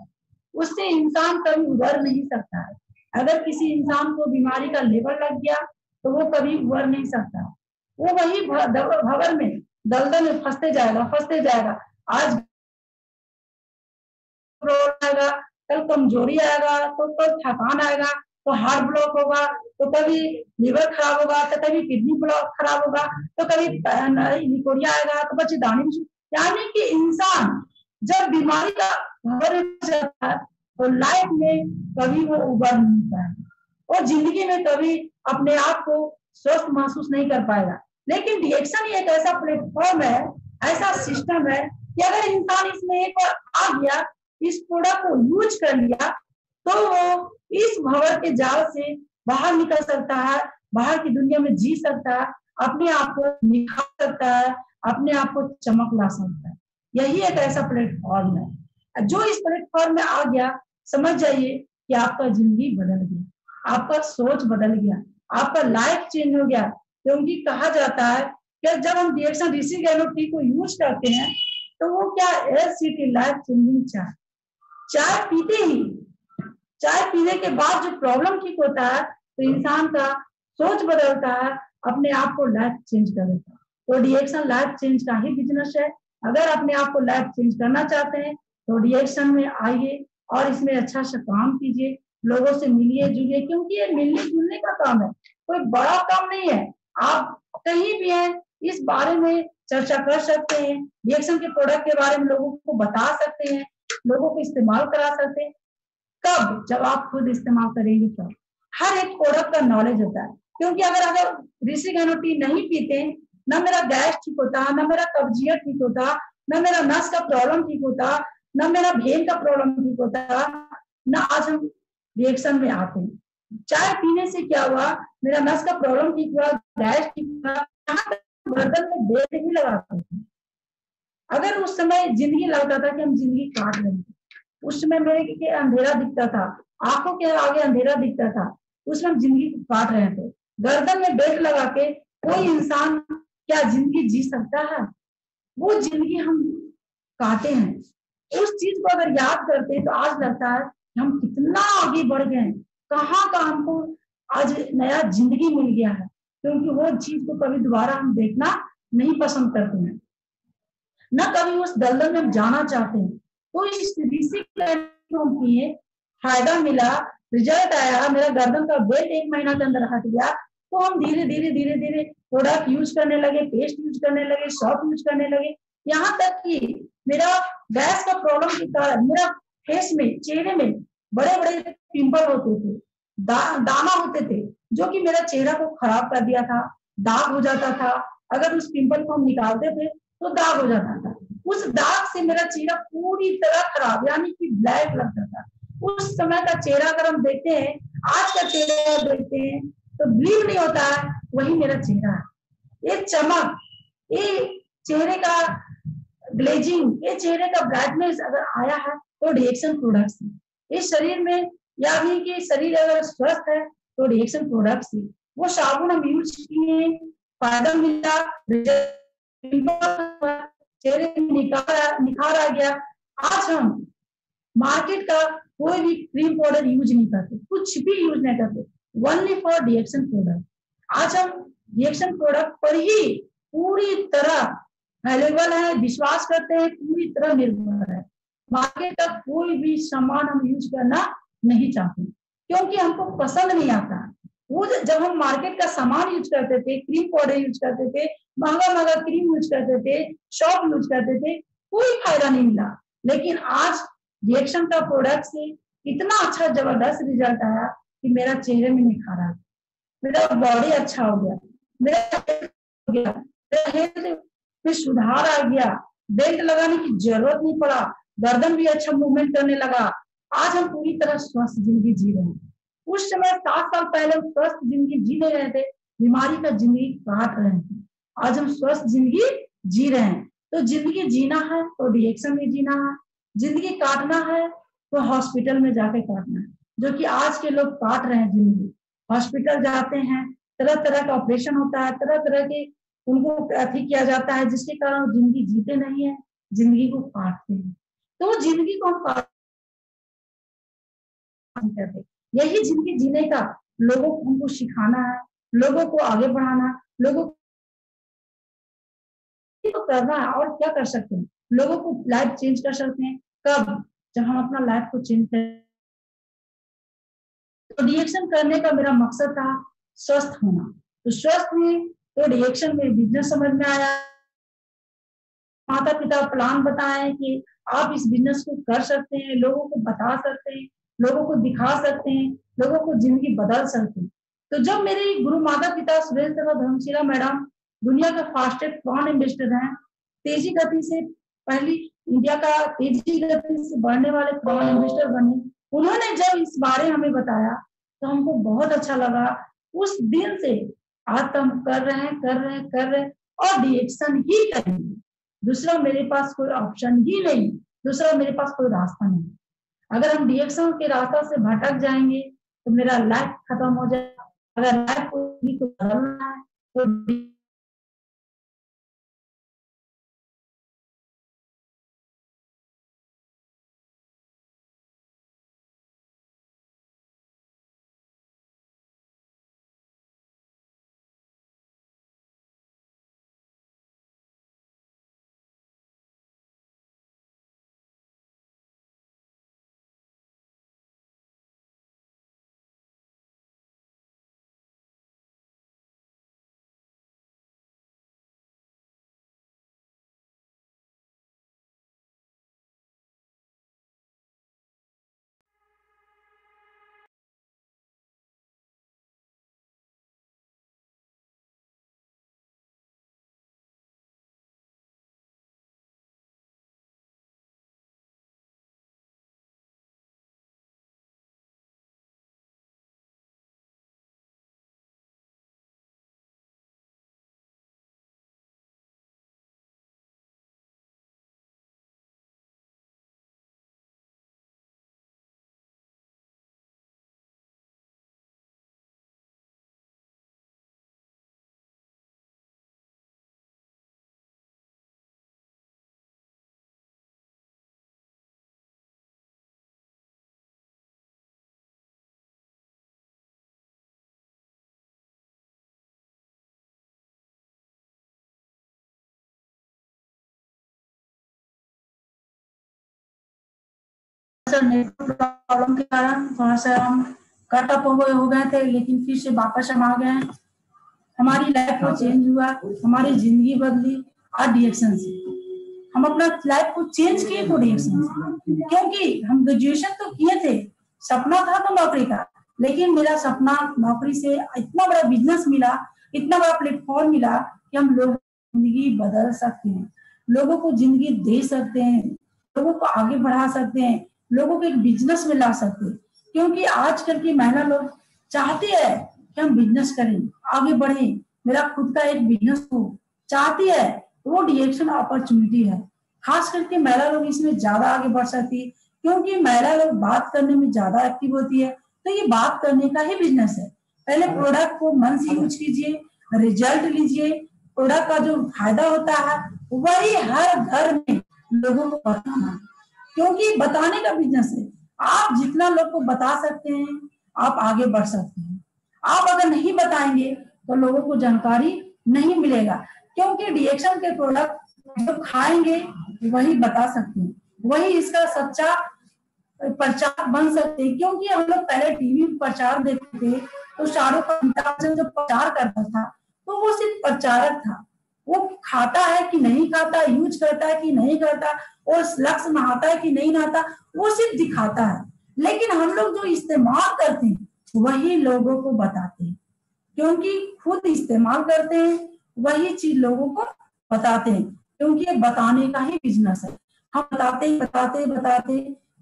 उससे इंसान कभी उबर नहीं सकता है। अगर किसी इंसान को बीमारी का लेबल लग गया तो वो कभी उबर नहीं सकता, वो वही भंवर में दलदल में फंसते जाएगा। आज आएगा, कल कमजोरी आएगा, तो कल थकान आएगा, तो हार्ट ब्लॉक होगा, तो कभी लिवर खराब होगा, तो कभी किडनी ब्लॉक खराब होगा, तो कभी निकोरिया आएगा, तो बच्चेदानी। यानी कि इंसान जब बीमारी का भंवर जाता है तो लाइफ में कभी वो उबर नहीं पाएगा और जिंदगी में कभी अपने आप को स्वस्थ महसूस नहीं कर पाएगा। लेकिन डीएक्शन ही एक ऐसा प्लेटफॉर्म है, ऐसा सिस्टम है कि अगर इंसान इसमें एक बार आ गया, इस प्रोडक्ट को यूज कर लिया, तो वो इस भंवर के जाल से बाहर निकल सकता है, बाहर की दुनिया में जी सकता है, अपने आप को निखार सकता है, अपने आप को चमक ला सकता है। यही एक ऐसा प्लेटफॉर्म है। जो इस प्लेटफॉर्म में आ गया, समझ जाइए कि आपका जिंदगी बदल गया, आपका सोच बदल गया, आपका लाइफ चेंज हो गया। क्योंकि कहा जाता है कि जब हम डीएक्शन ऋषि गैनो टी को यूज करते हैं तो वो क्या एसिटी लाइफ चेंजिंग चाय पीते ही, चाय पीने के बाद जो प्रॉब्लम ठीक होता है तो इंसान का सोच बदलता है, अपने आप को लाइफ चेंज कर देता है। तो डीएक्शन लाइफ चेंज का ही बिजनेस है। अगर अपने आप को लाइफ चेंज करना चाहते हैं तो डीएक्शन में आइए और इसमें अच्छा सा काम कीजिए, लोगों से मिलिए जुलिए, क्योंकि ये मिलने जुलने का काम है, कोई बड़ा काम नहीं है। आप कहीं भी हैं इस बारे में चर्चा कर सकते हैं, डीएक्शन के प्रोडक्ट के बारे में लोगों को बता सकते हैं, लोगों को इस्तेमाल करा सकते हैं। कब? जब आप खुद इस्तेमाल करेंगे तब। हर एक प्रोडक्ट का नॉलेज होता है, क्योंकि अगर ऋषि गैनो टी नहीं पीते, ना मेरा गैस ठीक होता, ना मेरा कब्जियत ठीक होता, ना मेरा नस का प्रॉब्लम ठीक होता, ना मेरा भेन का प्रॉब्लम ठीक होता, ना आज हम रिएक्शन में आते हैं। चाय पीने से क्या हुआ, मेरा नस का प्रॉब्लम ठीक हुआ, गैस ठीक हुआ, यहाँ तक गर्दन में बेल्ट भी लगाते थे। अगर उस समय जिंदगी लगता था कि हम जिंदगी काट रहे हैं, उस समय मेरे के अंधेरा दिखता था, आंखों के आगे अंधेरा दिखता था, उसमें हम जिंदगी काट रहे थे। गर्दन में बेल्ट लगा के कोई इंसान क्या जिंदगी जी सकता है? वो जिंदगी हम काटे हैं। उस चीज को अगर याद करते हैं तो आज लगता है कि हम कितना आगे बढ़ गए हैं, कहाँ का हमको आज नया जिंदगी मिल गया है, क्योंकि वो चीज को कभी दोबारा हम देखना नहीं पसंद करते हैं, न कभी उस दलदल में हम जाना चाहते हैं। तो इस ऋषि किए, फायदा मिला, रिजल्ट आया, मेरा गर्दन का वेट 1 महीना के अंदर हट गया। तो हम धीरे धीरे धीरे धीरे प्रोडक्ट यूज करने लगे, पेस्ट यूज करने लगे, शॉप यूज करने लगे, यहाँ तक कि मेरा गैस का प्रॉब्लम के कारण मेरा फेस में, चेहरे में बड़े बड़े पिंपल होते थे, दाना होते थे, जो कि मेरा चेहरा को खराब कर दिया था, दाग हो जाता था। अगर उस पिंपल को हम निकालते थे तो दाग हो जाता था। उस दाग से मेरा चेहरा पूरी तरह खराब, यानी कि ब्लैक लगता था। उस समय का चेहरा अगर हम देखते हैं, आज का चेहरा देखते हैं तो बिलीव नहीं होता है वही मेरा चेहरा है। ये चमक, ये चेहरे का ग्लेजिंग, ये चेहरे का ब्राइटनेस अगर आया है तो रिएक्शन प्रोडक्ट्स है। इस शरीर में, या भी कि शरीर अगर स्वस्थ है तो रिएक्शन प्रोडक्ट्स है। वो साबुन हम यूज किए, फायदा मिला, चेहरे में निखार आ गया। आज हम मार्केट का कोई भी क्रीम पाउडर यूज नहीं करते, कुछ भी यूज नहीं करते, ओनली फॉर रिएक्शन प्रोडक्ट। आज हम रिएक्शन प्रोडक्ट पर ही पूरी तरह अवेलेबल है, विश्वास करते हैं, पूरी तरह निर्भर है। मार्केट का कोई भी सामान हम यूज करना नहीं चाहते, क्योंकि हमको पसंद नहीं आता। वो जब हम मार्केट का सामान यूज करते थे, क्रीम पाउडर यूज करते थे, महंगा महंगा क्रीम यूज करते थे, शॉप यूज करते थे, कोई फायदा नहीं मिला। लेकिन आज रिएक्शन का प्रोडक्ट से इतना अच्छा जबरदस्त रिजल्ट आया कि मेरा चेहरे में निखार आ गया, मेरा बॉडी अच्छा हो गया, मेरा हेल्थ में सुधार आ गया, बेल्ट लगाने की जरूरत नहीं पड़ा, गर्दन भी अच्छा मूवमेंट करने लगा। आज हम पूरी तरह स्वस्थ जिंदगी जी रहे हैं। उस समय 7 साल पहले हम स्वस्थ जिंदगी जी नहीं रहे थे, बीमारी का जिंदगी काट रहे थे। आज हम स्वस्थ जिंदगी जी रहे हैं। तो जिंदगी जीना है तो रिएक्शन में जीना है, जिंदगी काटना है तो हॉस्पिटल में जाके काटना है, जो कि आज के लोग काट रहे हैं जिंदगी। हॉस्पिटल जाते हैं, तरह तरह का ऑपरेशन होता है, तरह तरह के उनको अथी किया जाता है, जिसके कारण वो जिंदगी जीते नहीं है, जिंदगी को काटते हैं। तो वो जिंदगी को हम काट करते, यही जिंदगी जीने का लोगों को हमको सिखाना है, लोगों को आगे बढ़ाना, लोगों को करना है। और क्या कर सकते हैं, लोगों को लाइफ चेंज कर सकते हैं कब, जब हम अपना लाइफ को चेंज करें। तो रिएक्शन करने का मेरा मकसद था स्वस्थ होना। तो स्वस्थ हुए तो रिएक्शन में बिजनेस समझ में आया, माता पिता प्लान बताए कि आप इस बिजनेस को कर सकते हैं, लोगों को बता सकते हैं, लोगों को दिखा सकते हैं, लोगों को जिंदगी बदल सकते हैं। तो जब मेरे गुरु माता पिता सुरेश तथा धर्मशीला मैडम दुनिया का फास्टेस्ट बॉन्ड इन्वेस्टर हैं, तेजी गति से पहली इंडिया का तेजी गति से बढ़ने वाले बॉन्ड इन्वेस्टर बने, उन्होंने जब इस बारे हमें बताया तो हमको बहुत अच्छा लगा। उस दिन से आज तो हम कर रहे हैं, कर रहे हैं, कर रहे हैं, और रिएक्शन ही करेंगे। दूसरा मेरे पास कोई ऑप्शन ही नहीं, दूसरा मेरे पास कोई रास्ता नहीं। अगर हम रिएक्शन के रास्ता से भटक जाएंगे तो मेरा लाइफ खत्म हो जाएगा। अगर लाइफ को बदलना है तो सा नेटवर्क प्रॉब्लम के कारण थोड़ा सा हम कट ऑफ हो गए थे, लेकिन फिर से वापस हम आ गए हैं। हमारी लाइफ को चेंज हुआ, हमारी जिंदगी बदली और डीएक्शन से हम अपना लाइफ को चेंज किए को डीएक्शन से, क्योंकि हम ग्रेजुएशन तो किए थे, सपना था तो नौकरी का, लेकिन मेरा सपना नौकरी से इतना बड़ा बिजनेस मिला, इतना बड़ा प्लेटफॉर्म मिला कि हम लोग जिंदगी बदल सकते हैं, लोगों को जिंदगी दे सकते हैं, लोगों को आगे बढ़ा सकते हैं, लोगों को एक बिजनेस में ला सकते हैं। क्योंकि आजकल की महिला लोग चाहती है कि हम बिजनेस करें, आगे बढ़े, मेरा खुद का एक बिजनेस हो, चाहती है, वो डीएक्शन अपॉर्चुनिटी है। खास करके महिला लोग इसमें ज्यादा आगे बढ़ सकती है, क्योंकि महिला लोग बात करने में ज्यादा एक्टिव होती है। तो ये बात करने का ही बिजनेस है। पहले प्रोडक्ट को मन से यूज कीजिए, रिजल्ट लीजिए, प्रोडक्ट का जो फायदा होता है वही हर घर में लोगों को बताना, क्योंकि बताने का बिजनेस है। आप जितना लोग को बता सकते हैं आप आगे बढ़ सकते हैं। आप अगर नहीं बताएंगे तो लोगों को जानकारी नहीं मिलेगा, क्योंकि डीएक्शन के प्रोडक्ट जो खाएंगे वही बता सकते हैं, वही इसका सच्चा प्रचार बन सकते हैं। क्योंकि हम लोग पहले टीवी में प्रचार देखते थे तो शाहरुख खान जो प्रचार करता था तो वो सिर्फ प्रचारक था, वो खाता है कि नहीं खाता, यूज करता है कि नहीं करता, और लक्ष्य नहाता है कि नहीं नहाता, वो सिर्फ दिखाता है। लेकिन हम लोग जो इस्तेमाल करते हैं वही लोगों को बताते हैं, क्योंकि खुद इस्तेमाल करते हैं वही चीज लोगों को बताते हैं, क्योंकि ये बताने का ही बिजनेस है। हम बताते बताते बताते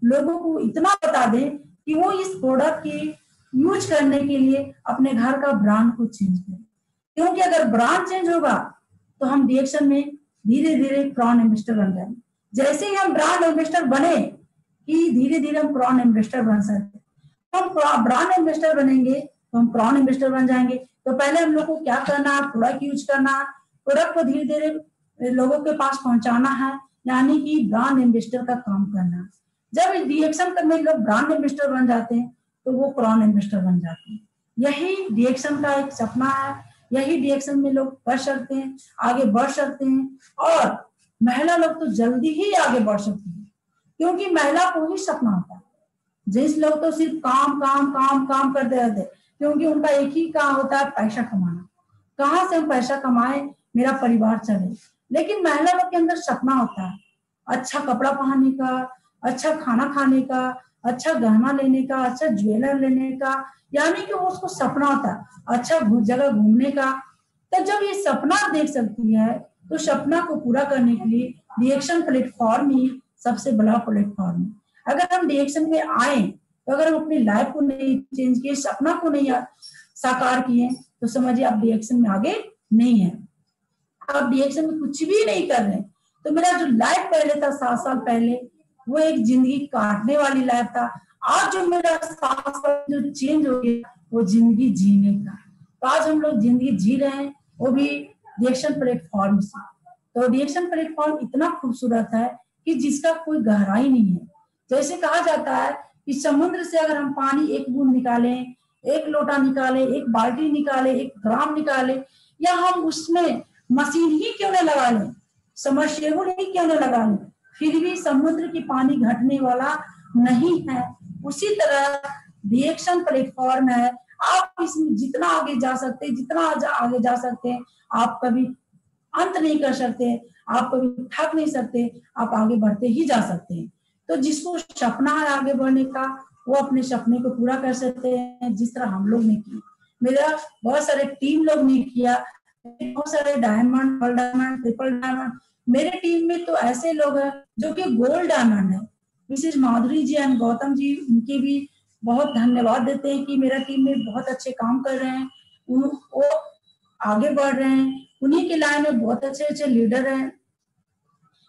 लोगों को इतना बता दें कि वो इस प्रोडक्ट की यूज करने के लिए अपने घर का ब्रांड को चेंज करें। क्योंकि अगर ब्रांड चेंज होगा तो हम डीएक्शन में धीरे धीरे ब्रांड इन्वेस्टर बन जाएंगे। जैसे ही हम ब्रांड इन्वेस्टर बने कि धीरे धीरे हम ब्रांड इन्वेस्टर बन सकते हैं। हम ब्रांड इन्वेस्टर बनेंगे तो हम ब्रांड इन्वेस्टर बन जाएंगे। तो पहले हम लोग को क्या करना है, प्रोडक्ट यूज करना है, प्रोडक्ट को धीरे धीरे लोगों के पास पहुंचाना है, यानी कि ब्रांड इन्वेस्टर का काम करना है। जब डीएक्शन में लोग ब्रांड इन्वेस्टर बन जाते हैं तो वो ब्रांड इन्वेस्टर बन जाते हैं। यही डीएक्शन का एक सपना है, यही डीएक्शन में लोग कर सकते हैं, आगे बढ़ सकते हैं। और महिला लोग तो जल्दी ही आगे बढ़ सकती है, क्योंकि महिला को ही सपना होता है। जेंट्स लोग तो सिर्फ काम काम काम काम करते रहते हैं, क्योंकि उनका एक ही काम होता है पैसा कमाना, कहाँ से हम पैसा कमाए मेरा परिवार चले। लेकिन महिला लोग के अंदर सपना होता है अच्छा कपड़ा पहनने का, अच्छा खाना खाने का, अच्छा गहना लेने का, अच्छा ज्वेलर लेने का, यानी कि उसको सपना होता है अच्छा जगह घूमने का। तो जब ये सपना देख सकती है तो सपना को पूरा करने के लिए डीएक्शन प्लेटफॉर्म ही सबसे बड़ा प्लेटफॉर्म है। अगर हम डीएक्शन में आए तो अगर हम अपनी लाइफ को नहीं चेंज किए, सपना को नहीं साकार किए, तो समझिए आप डीएक्शन में आगे नहीं है, आप डीएक्शन में कुछ भी नहीं कर रहे। तो मेरा जो लाइफ पहले था 7 साल पहले, वो एक जिंदगी काटने वाली लाइफ था। आज जो मेरा 7 साल जो चेंज हो गया वो जिंदगी जीने का। तो आज हम लोग जिंदगी जी रहे हैं, वो भी डीएक्शन प्लेटफॉर्म से। तो डीएक्शन प्लेटफॉर्म इतना खूबसूरत है कि जिसका कोई गहराई नहीं है। जैसे कहा जाता है कि समुद्र से अगर हम पानी एक बूंद निकालें, एक लोटा निकाले, एक बाल्टी निकाले, एक ड्राम निकाले, या हम उसमें मशीन ही क्यों न लगा लें, समरसेबुल ही क्यों न लगा लें, फिर भी समुद्र की पानी घटने वाला नहीं है। उसी तरह डीएक्शन प्लेटफॉर्म है, आप इसमें जितना आगे जा सकते हैं, जितना आगे जा सकते हैं, आप कभी अंत नहीं कर सकते, आप कभी थक नहीं सकते, आप आगे बढ़ते ही जा सकते हैं। तो जिसको सपना है आगे बढ़ने का, वो अपने सपने को पूरा कर सकते हैं, जिस तरह हम लोग ने किया। मेरा बहुत सारे टीम लोग ने किया, बहुत सारे diamond, double diamond, triple diamond, मेरे टीम में तो ऐसे लोग हैं जो कि गोल्ड डायमंड है। मिसेज माधुरी जी एंड गौतम जी, उनके भी बहुत धन्यवाद देते हैं कि मेरा टीम में बहुत अच्छे काम कर रहे हैं, वो आगे बढ़ रहे हैं, उन्हीं के लाइन में बहुत अच्छे अच्छे लीडर हैं।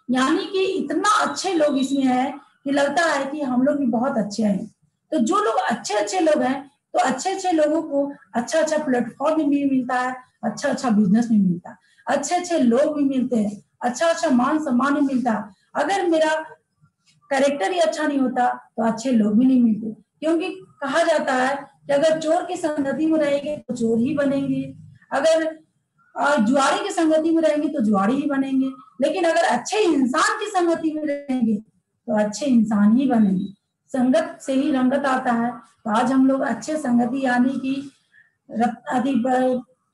यानी कि इतना अच्छे लोग इसमें है कि लगता है कि हम लोग भी बहुत अच्छे हैं। तो जो लोग अच्छे अच्छे लोग हैं, तो अच्छे अच्छे लोगों को अच्छा अच्छा प्लेटफॉर्म भी मिलता है, अच्छा अच्छा बिजनेस भी मिलता है, अच्छे अच्छे लोग भी मिलते हैं, अच्छा अच्छा मान सम्मान भी मिलता है। अगर मेरा कैरेक्टर ही अच्छा नहीं होता तो अच्छे लोग भी नहीं मिलते, क्योंकि कहा जाता है कि अगर चोर की संगति में रहेंगे तो चोर ही बनेंगे, अगर जुआरी की संगति में रहेंगे तो जुआरी ही बनेंगे, लेकिन अगर अच्छे इंसान की संगति में रहेंगे तो अच्छे इंसान ही बनेंगे। संगत से ही रंगत आता है। तो आज हम लोग अच्छे संगति यानी कि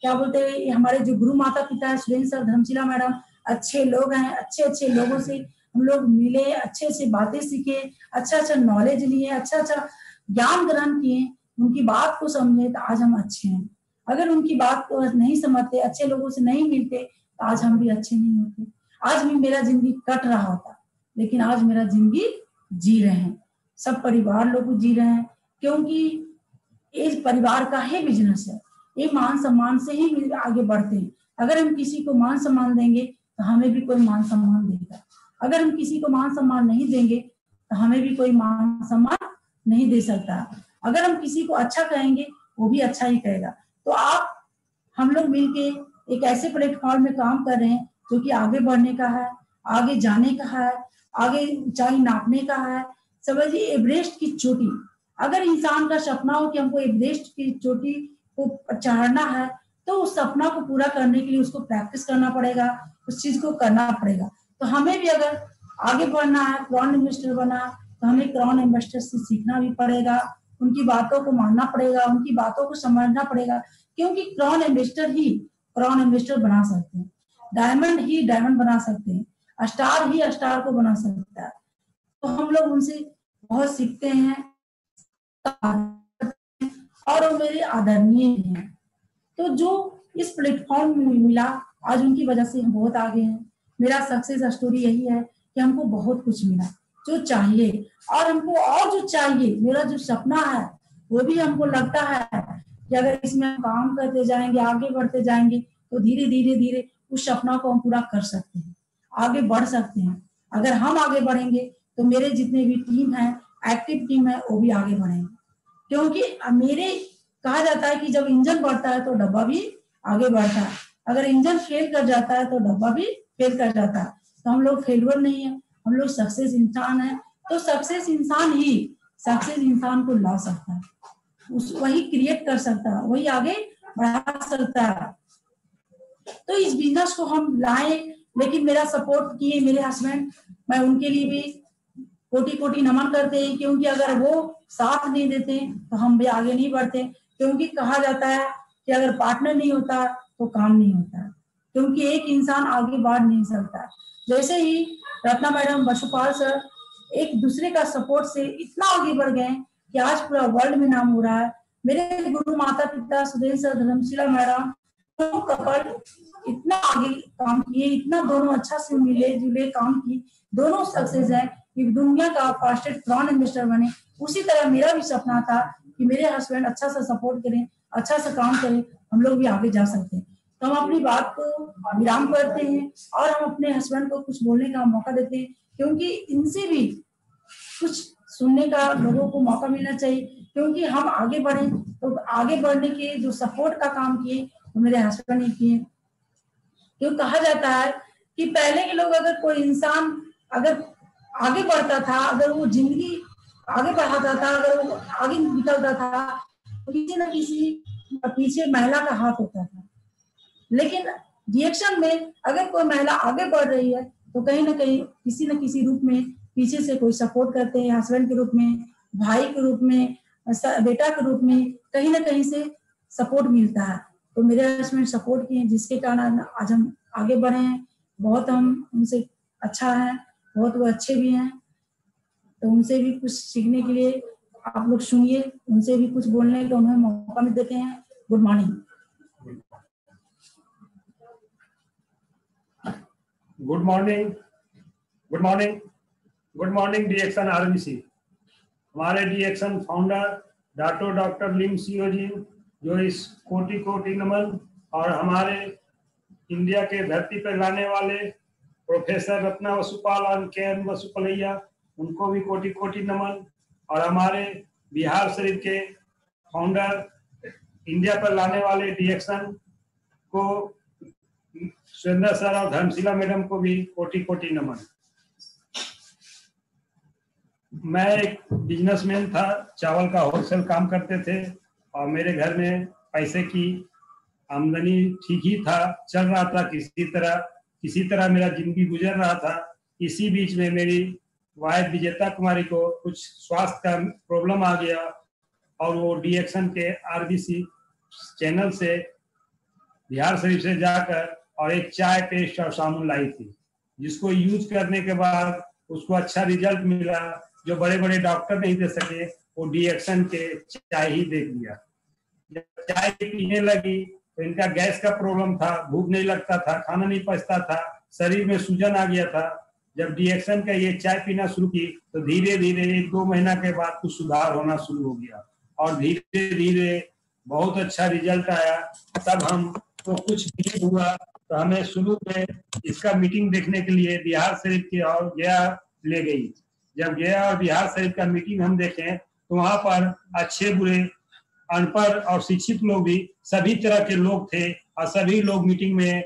क्या बोलते हैं, हमारे जो गुरु माता पिता है सुरेंद्र सर, धर्मशिला मैडम, अच्छे लोग हैं। अच्छे अच्छे लोगों से हम लोग मिले, अच्छे अच्छे बातें सीखे, अच्छा अच्छा नॉलेज लिए, अच्छा अच्छा ज्ञान ग्रहण किए, उनकी बात को समझे, तो आज हम अच्छे हैं। अगर उनकी बात को नहीं समझते, अच्छे लोगों से नहीं मिलते, तो आज हम भी अच्छे नहीं होते। आज भी मेरा जिंदगी कट रहा होता, लेकिन आज मेरा जिंदगी जी रहे हैं, सब परिवार लोग जी रहे हैं, क्योंकि इस परिवार का ही बिजनेस है। ये मान सम्मान से ही आगे बढ़ते हैं। अगर हम किसी को मान सम्मान देंगे तो हमें भी कोई मान सम्मान देगा। अगर हम किसी को मान सम्मान नहीं देंगे तो हमें भी कोई मान सम्मान नहीं दे सकता। अगर हम किसी को अच्छा कहेंगे, वो भी अच्छा ही कहेगा। तो आप हम लोग मिलके एक ऐसे प्लेटफॉर्म में काम कर रहे हैं जो कि आगे बढ़ने का है, आगे जाने का है, आगे ऊंचाई नापने का है। समझिए एवरेस्ट की चोटी, अगर इंसान का सपना हो कि हमको एवरेस्ट की चोटी को चढ़ना है, तो उस सपना को पूरा करने के लिए उसको प्रैक्टिस करना पड़ेगा, उस चीज को करना पड़ेगा। तो हमें भी अगर आगे बढ़ना है, क्राउन इन्वेस्टर बना, तो हमें क्राउन इन्वेस्टर से सीखना भी पड़ेगा, उनकी बातों को मानना पड़ेगा, उनकी बातों को समझना पड़ेगा, क्योंकि क्राउन इन्वेस्टर ही क्राउन इन्वेस्टर बना सकते हैं, डायमंड ही डायमंड बना सकते हैं, स्टार ही स्टार को बना सकता है। तो हम लोग उनसे बहुत सीखते हैं और वो मेरे आदरणीय हैं। तो जो इस प्लेटफॉर्म में मिला, आज उनकी वजह से हम बहुत आगे हैं। मेरा सक्सेस स्टोरी यही है कि हमको बहुत कुछ मिला जो चाहिए, और हमको और जो चाहिए, मेरा जो सपना है वो भी हमको लगता है कि अगर इसमें हम काम करते जाएंगे, आगे बढ़ते जाएंगे, तो धीरे धीरे धीरे उस सपना को हम पूरा कर सकते हैं, आगे बढ़ सकते हैं। अगर हम आगे बढ़ेंगे तो मेरे जितने भी टीम है, एक्टिव टीम है, वो भी आगे बढ़ेंगे। क्योंकि मेरे कहा जाता है कि जब इंजन बढ़ता है तो डब्बा भी आगे बढ़ता है, अगर इंजन फेल कर जाता है तो डब्बा भी फेल कर जाता है। तो हम लोग फेलवर नहीं है, हम लोग सक्सेस इंसान है। तो सक्सेस इंसान ही सक्सेस इंसान को ला सकता है, वही क्रिएट कर सकता है, वही आगे बढ़ा सकता है। तो इस बिजनेस को हम लाए, लेकिन मेरा सपोर्ट किए मेरे हस्बैंड, मैं उनके लिए भी कोटि कोटि नमन करते हैं, क्योंकि अगर वो साथ नहीं देते तो हम भी आगे नहीं बढ़ते। क्योंकि कहा जाता है कि अगर पार्टनर नहीं होता तो काम नहीं होता, क्योंकि एक इंसान आगे बढ़ नहीं सकता। जैसे ही रत्ना मैडम, वसुपाल सर एक दूसरे का सपोर्ट से इतना आगे बढ़ गए कि आज पूरा वर्ल्ड में नाम हो रहा है। मेरे गुरु माता पिता सुरेंद्र सर, धर्मशिला मैडम, दोनों कपल इतना आगे काम किए, इतना दोनों अच्छा से मिले जुले काम किए, दोनों सक्सेस है कि दुनिया का फास्टेस्ट क्राउन इन्वेस्टर बने। उसी तरह मेरा भी सपना था कि मेरे हस्बैंड अच्छा सा सपोर्ट करें, अच्छा सा काम करें, हम लोग भी आगे जा सकते हैं। तो हम अपनी बात को विराम करते हैं और हम अपने हस्बैंड को कुछ बोलने का मौका देते हैं, क्योंकि इनसे भी कुछ सुनने का लोगों को मौका मिलना चाहिए। क्योंकि हम आगे बढ़े तो आगे बढ़ने के जो सपोर्ट का काम किए वो मेरे हस्बैंड ने किए। क्यों कहा जाता है कि पहले के लोग, अगर कोई इंसान अगर आगे बढ़ता था, अगर वो जिंदगी आगे बढ़ाता था, अगर वो आगे निकलता था, तो किसी न किसी पीछे महिला का हाथ होता था। लेकिन रिएक्शन में अगर कोई महिला आगे बढ़ रही है तो कहीं ना कहीं किसी न किसी रूप में पीछे से कोई सपोर्ट करते हैं, हस्बैंड के रूप में, भाई के रूप में, बेटा के रूप में, कहीं ना कहीं से सपोर्ट मिलता है। तो मेरे हस्बैंड सपोर्ट किए, जिसके कारण आज हम आगे बढ़े हैं। बहुत हम उनसे अच्छा है, बहुत वो अच्छे भी हैं। तो उनसे भी कुछ सीखने के लिए आप लोग सुनिए, उनसे भी कुछ बोलने का उन्हें मौका में देते हैं। Good morning. Good morning, good morning, good morning DXN RVC. हमारे DXN founder doctor Lim Siow ji, जो इस कोटि कोटि नमन, और हमारे इंडिया के धरती पर लाने वाले प्रोफेसर रत्ना वसुपाल और के.एन. वसुपलैया, उनको भी कोटि कोटि नमन। और हमारे बिहार शरीफ के फाउंडर, इंडिया पर लाने वाले डीएक्शन को सुरेंद्र सर और धर्मशिला मैडम को भी कोटि कोटि नमन। मैं एक बिजनेसमैन था, चावल का होलसेल काम करते थे, और मेरे घर में पैसे की आमदनी ठीक ही था, चल रहा था, किसी तरह मेरा जिंदगी गुजर रहा था। इसी बीच में मेरी वाइफ विजेता कुमारी को कुछ स्वास्थ्य का प्रॉब्लम आ गया और वो डीएक्शन के आरबीसी चैनल से बिहार शरीफ से जाकर और एक चाय पेस्ट और साबुन लाई थी, जिसको यूज करने के बाद उसको अच्छा रिजल्ट मिला। जो बड़े बड़े डॉक्टर नहीं दे सके वो डीएक्शन के चाय ही दे दिया। जब चाय पीने लगी तो इनका गैस का प्रॉब्लम था, भूख नहीं लगता था, खाना नहीं पचता था, शरीर में सूजन आ गया था। जब डीएक्शन का ये चाय पीना शुरू की तो धीरे धीरे 1-2 महीना के बाद कुछ सुधार होना शुरू हो गया और धीरे धीरे बहुत अच्छा रिजल्ट आया। तब हम तो कुछ भी हुआ तो हमें शुरू में इसका मीटिंग देखने के लिए बिहार शरीफ की और गया ले गई। जब गया और बिहार शरीफ का मीटिंग हम देखें तो वहां पर अच्छे बुरे अनपढ़ और शिक्षित लोग भी सभी तरह के लोग थे और सभी लोग मीटिंग में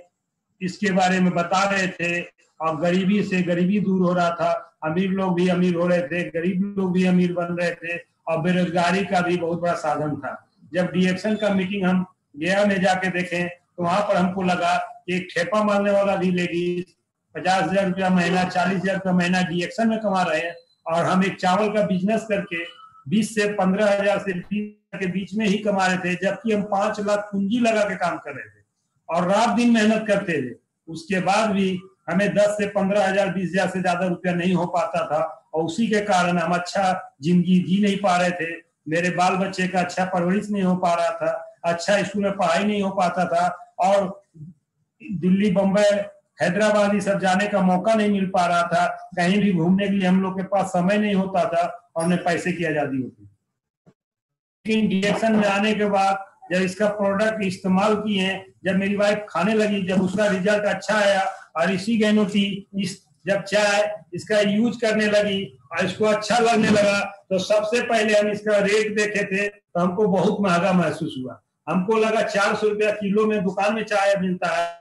इसके बारे में बता रहे थे और गरीबी से गरीबी दूर हो रहा था, अमीर लोग भी अमीर हो रहे थे, गरीब लोग भी अमीर बन रहे थे और बेरोजगारी का भी बहुत बड़ा साधन था। जब डीएक्शन का मीटिंग हम गया में जाके देखें तो वहां पर हमको लगा कि एक ठेपा मारने वाला भी लेडीज 50,000 रुपया महीना 40,000 रुपया महीना डीएक्शन में कमा रहे हैं और हम एक चावल का बिजनेस करके 20 से 15,000 से 20,000 के बीच में ही कमा रहे थे, जबकि हम 5 लाख पूंजी लगा के काम कर रहे थे और रात दिन मेहनत करते थे। उसके बाद भी हमें 10 से 15,000 20,000 से ज्यादा रुपया नहीं हो पाता था और उसी के कारण हम अच्छा जिंदगी जी नहीं पा रहे थे। मेरे बाल बच्चे का अच्छा परवरिश नहीं हो पा रहा था, अच्छा स्कूल में पढ़ाई नहीं हो पाता था और दिल्ली बम्बई हैदराबाद ये सब जाने का मौका नहीं मिल पा रहा था। कहीं भी घूमने के लिए हम लोग के पास समय नहीं होता था और न पैसे की आजादी होती। लेकिन डीएक्शन में आने के बाद जब इसका प्रोडक्ट इस्तेमाल किए, जब मेरी वाइफ खाने लगी, जब उसका रिजल्ट अच्छा आया और इसी गहनोती जब चाय इसका यूज करने लगी और इसको अच्छा लगने लगा तो सबसे पहले हम इसका रेट देखे थे तो हमको बहुत महंगा महसूस हुआ। हमको लगा 400 रुपया किलो में दुकान में चाय मिलता है,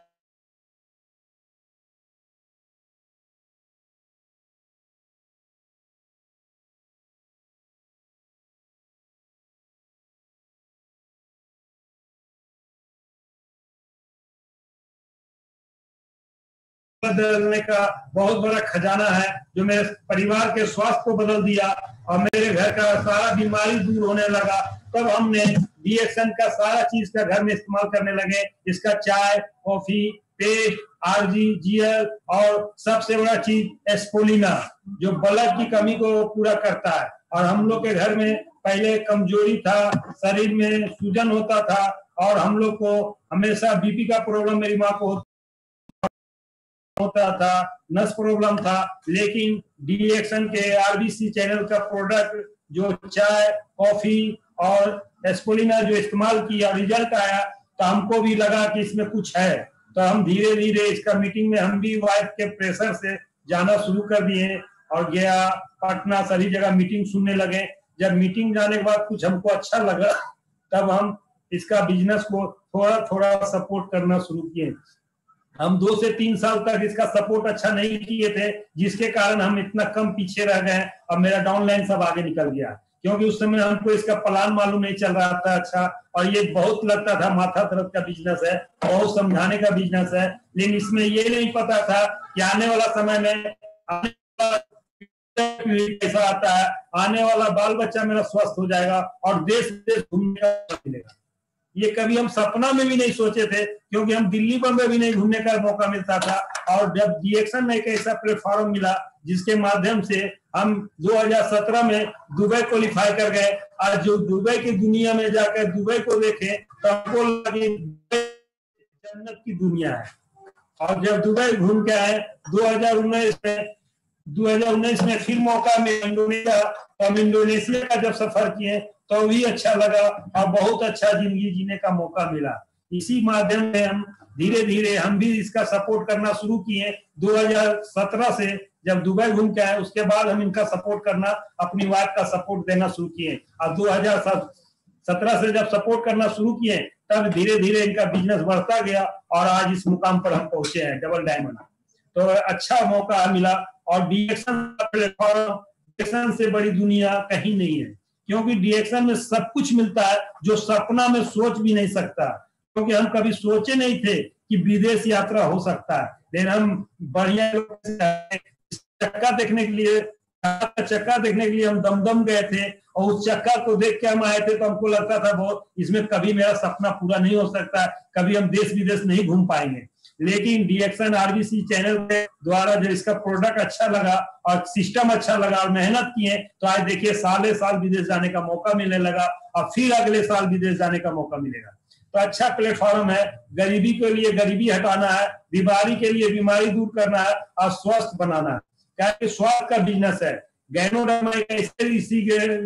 बदलने का बहुत बड़ा खजाना है जो मेरे परिवार के स्वास्थ्य को बदल दिया और मेरे घर का सारा बीमारी दूर होने लगा। तब हमने डीएक्शन का सारा चीज का घर में इस्तेमाल करने लगे। इसका चाय, कॉफी, पेस्ट, आरजी, जीएल और सबसे बड़ा चीज एस्पोलिना जो ब्लड की कमी को पूरा करता है। और हम लोग के घर में पहले कमजोरी था, शरीर में सूजन होता था और हम लोग को हमेशा बीपी का प्रॉब्लम मेरी माँ को होता था, नस प्रॉब्लम था। लेकिन डीएक्शन के आरबीसी चैनल का प्रोडक्ट जो चाय, कॉफी और एस्पोलिना जो इस्तेमाल किया, रिजल्ट आया तो हमको भी लगा कि इसमें कुछ है। तो हम धीरे धीरे इसका मीटिंग में हम भी वाइफ के प्रेशर से जाना शुरू कर दिए और गया, पटना, सभी जगह मीटिंग सुनने लगे। जब मीटिंग जाने के बाद कुछ हमको अच्छा लगा तब हम इसका बिजनेस को थोड़ा थोड़ा सपोर्ट करना शुरू किए। हम 2 से 3 साल तक इसका सपोर्ट अच्छा नहीं किए थे, जिसके कारण हम इतना कम पीछे रह गए और मेरा डाउनलाइन सब आगे निकल गया, क्योंकि उस समय हमको इसका प्लान मालूम नहीं चल रहा था अच्छा। और ये बहुत लगता था माथा दर्द का बिजनेस है, बहुत समझाने का बिजनेस है, लेकिन इसमें ये नहीं पता था कि आने वाला समय में कैसा आता है, आने वाला बाल बच्चा मेरा स्वस्थ हो जाएगा और देश देश घूमने का मिलेगा। ये कभी हम सपना में भी नहीं सोचे थे, क्योंकि हम दिल्ली बम्बई भी नहीं घूमने का मौका मिलता था। और जब डीएक्शन में एक ऐसा प्लेटफॉर्म मिला जिसके माध्यम से हम 2017 में दुबई क्वालिफाई कर गए और जो दुबई की दुनिया में जाकर दुबई को देखे तो हमको लगे जन्नत की दुनिया है। और जब दुबई घूम के आए 2019 में फिर मौका मिला इंडोनेशिया, तो हम इंडोनेशिया का जब सफर किए तो भी अच्छा लगा और बहुत अच्छा जिंदगी जीने का मौका मिला। इसी माध्यम से हम धीरे धीरे हम भी इसका सपोर्ट करना शुरू किए। 2017 से जब दुबई घूम के आए उसके बाद हम इनका सपोर्ट करना, अपनी वाइफ का सपोर्ट देना शुरू किए। और 2017 से जब सपोर्ट करना शुरू किए तब धीरे धीरे इनका बिजनेस बढ़ता गया और आज इस मुकाम पर हम पहुंचे हैं, डबल डायमंड। तो अच्छा मौका मिला और डीएक्शन प्लेटफॉर्म से बड़ी दुनिया कहीं नहीं है, क्योंकि डीएक्शन में सब कुछ मिलता है जो सपना में सोच भी नहीं सकता। क्योंकि हम कभी सोचे नहीं थे कि विदेश यात्रा हो सकता है, लेकिन हम बढ़िया चक्का देखने के लिए चक्का देखने के लिए हम दमदम गए थे और उस चक्का को देख के हम आए थे, तो हमको लगता था बहुत इसमें कभी मेरा सपना पूरा नहीं हो सकता, कभी हम देश विदेश नहीं घूम पाएंगे। लेकिन डीएक्सन आरबीसी चैनल के द्वारा जब इसका प्रोडक्ट अच्छा लगा और सिस्टम अच्छा लगा और मेहनत किए, तो आज देखिए साले साल विदेश जाने का मौका मिलने लगा और फिर अगले साल विदेश जाने का मौका मिलेगा। तो अच्छा प्लेटफॉर्म है। गरीबी के लिए गरीबी हटाना है, बीमारी के लिए बीमारी दूर करना है और स्वस्थ बनाना है। क्या स्वास्थ्य का बिजनेस है। गैनोडर्मा इसी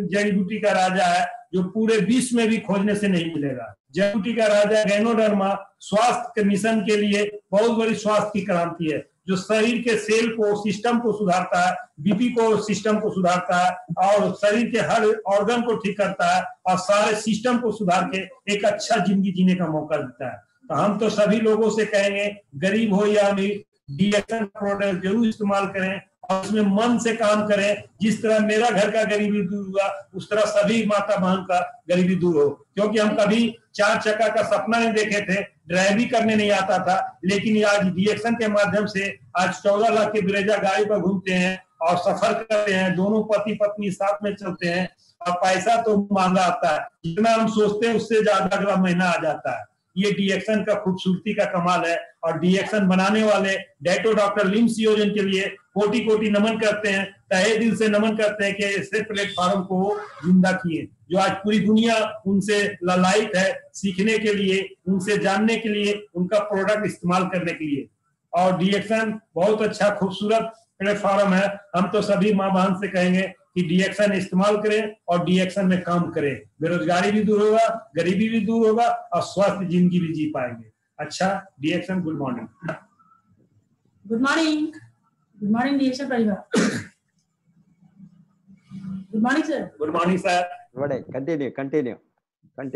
जड़ी बूटी का राजा है जो पूरे विश्व में भी खोजने से नहीं मिलेगा। जड़ी बूटी का राजा गैनोडर्मा स्वास्थ्य के मिशन के लिए बहुत बड़ी स्वास्थ्य की क्रांति है, जो शरीर के सेल को, सिस्टम को सुधारता है, बीपी को, सिस्टम को सुधारता है और शरीर के हर ऑर्गन को ठीक करता है और सारे सिस्टम को सुधार के एक अच्छा जिंदगी जीने का मौका देता है। तो हम तो सभी लोगों से कहेंगे, गरीब हो या अमीर, डीएक्सन प्रोडक्ट जरूर इस्तेमाल करें और उसमें मन से काम करें। जिस तरह मेरा घर का गरीबी दूर हुआ, उस तरह सभी माता बहन का गरीबी दूर हो। क्योंकि हम कभी 4 चक्का का सपना नहीं देखे थे, ड्राइविंग करने नहीं आता था, लेकिन आज डीएक्सन के माध्यम से आज 14 लाख के ब्रेजा गाड़ी पर घूमते हैं और सफर करते हैं। दोनों पति पत्नी साथ में चलते हैं और पैसा तो महंगा आता है, जितना हम सोचते हैं उससे ज्यादा अगला महीना आ जाता है। ये डीएक्सन का खूबसूरती का कमाल है और डीएक्सन बनाने वाले डाइटो डॉक्टर लिम सियोजन के लिए कोटि कोटि नमन करते हैं, तहे दिल से नमन करते हैं कि ऐसे प्लेटफॉर्म को जिंदा किए, जो आज पूरी दुनिया उनसे ललायित है सीखने के लिए, उनसे जानने के लिए, उनका प्रोडक्ट इस्तेमाल करने के लिए। और डीएक्सन बहुत अच्छा खूबसूरत प्लेटफॉर्म है। हम तो सभी माँ बहन से कहेंगे कि डीएक्सन इस्तेमाल करें और डीएक्सन में काम करें। बेरोजगारी भी दूर होगा, गरीबी भी दूर होगा और स्वस्थ जिंदगी भी जी पाएंगे। अच्छा, DXN good morning. Good morning, good morning DXN परिवार। Good morning sir. Good morning sir. Continue.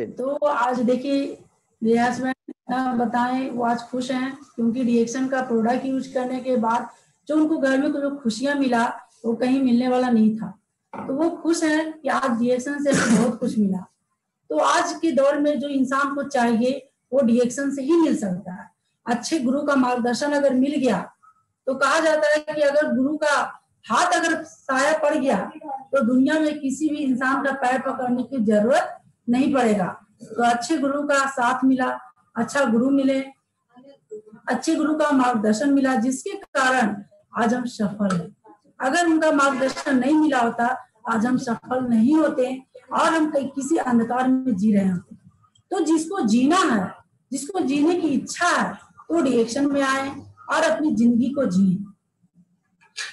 तो आज देखिए रियाज में बताएं, वो आज खुश हैं क्योंकि डीएक्सन का प्रोडक्ट यूज करने के बाद जो उनको घर में जो खुशियां मिला वो कहीं मिलने वाला नहीं था। तो वो खुश हैं कि आज डीएक्सन से बहुत कुछ मिला। तो आज के दौर में जो इंसान को चाहिए वो डीएक्सन से ही मिल सकता है। अच्छे गुरु का मार्गदर्शन अगर मिल गया तो कहा जाता है कि अगर गुरु का हाथ अगर साया पड़ गया तो दुनिया में किसी भी इंसान का पैर पकड़ने की जरूरत नहीं पड़ेगा। तो अच्छे गुरु का साथ मिला, अच्छा गुरु मिले, अच्छे गुरु का मार्गदर्शन मिला, जिसके कारण आज हम सफल हैं। अगर उनका मार्गदर्शन नहीं मिला होता आज हम सफल नहीं होते और हम किसी अंधकार में जी रहे होते। तो जिसको जीना है, जिसको जीने की इच्छा है, तो डीएक्सन में आए और अपनी जिंदगी को जिए।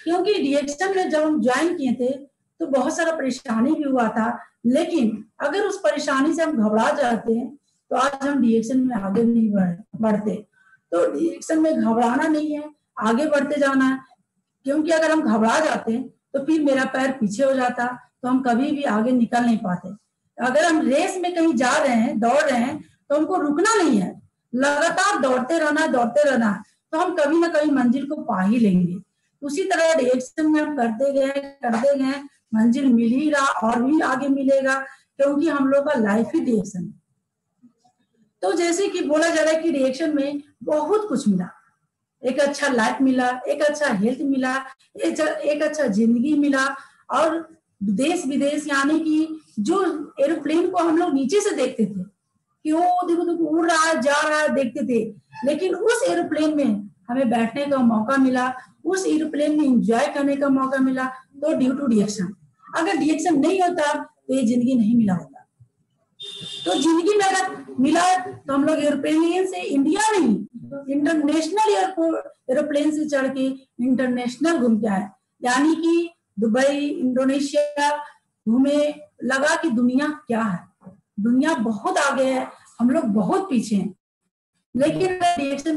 क्योंकि डीएक्सन में जब हम ज्वाइन किए थे तो बहुत सारा परेशानी भी हुआ था, लेकिन अगर उस परेशानी से हम घबरा जाते हैं तो आज हम डीएक्सन में आगे नहीं बढ़ते। तो डीएक्सन में घबराना नहीं है, आगे बढ़ते जाना है। क्योंकि अगर हम घबरा जाते हैं तो फिर मेरा पैर पीछे हो जाता, तो हम कभी भी आगे निकल नहीं पाते। अगर हम रेस में कहीं जा रहे हैं, दौड़ रहे हैं, तो हमको रुकना नहीं है, लगातार दौड़ते रहना है, तो हम कभी ना कभी मंजिल को पा ही लेंगे। उसी तरह डीएक्सन में हम करते गए, मंजिल मिल ही रहा और भी आगे मिलेगा, क्योंकि हम लोग का लाइफ ही डीएक्सन है। तो जैसे कि बोला जा रहा है कि डीएक्सन में बहुत कुछ मिला, एक अच्छा लाइफ मिला, एक अच्छा हेल्थ मिला, एक अच्छा जिंदगी मिला और देश विदेश, यानी कि जो एरोप्लेन को हम लोग नीचे से देखते थे कि वो देखो उड़ रहा है, जा रहा है, देखते थे, लेकिन उस एरोप्लेन में हमें बैठने का मौका मिला, उस एरोप्लेन में एंजॉय करने का मौका मिला। तो ड्यू टू डीएक्सन। अगर डीएक्सन नहीं होता तो ये जिंदगी नहीं मिला होता। तो जिंदगी में अगर मिला तो हम लोग एरोप्लेन से इंडिया नहीं, इंटरनेशनल एरोप्लेन से चढ़ के इंटरनेशनल घूम के आए, यानी कि दुबई, इंडोनेशिया घूमे। लगा कि दुनिया क्या है, दुनिया बहुत आगे है, हम लोग बहुत पीछे हैं। लेकिन डीएक्सन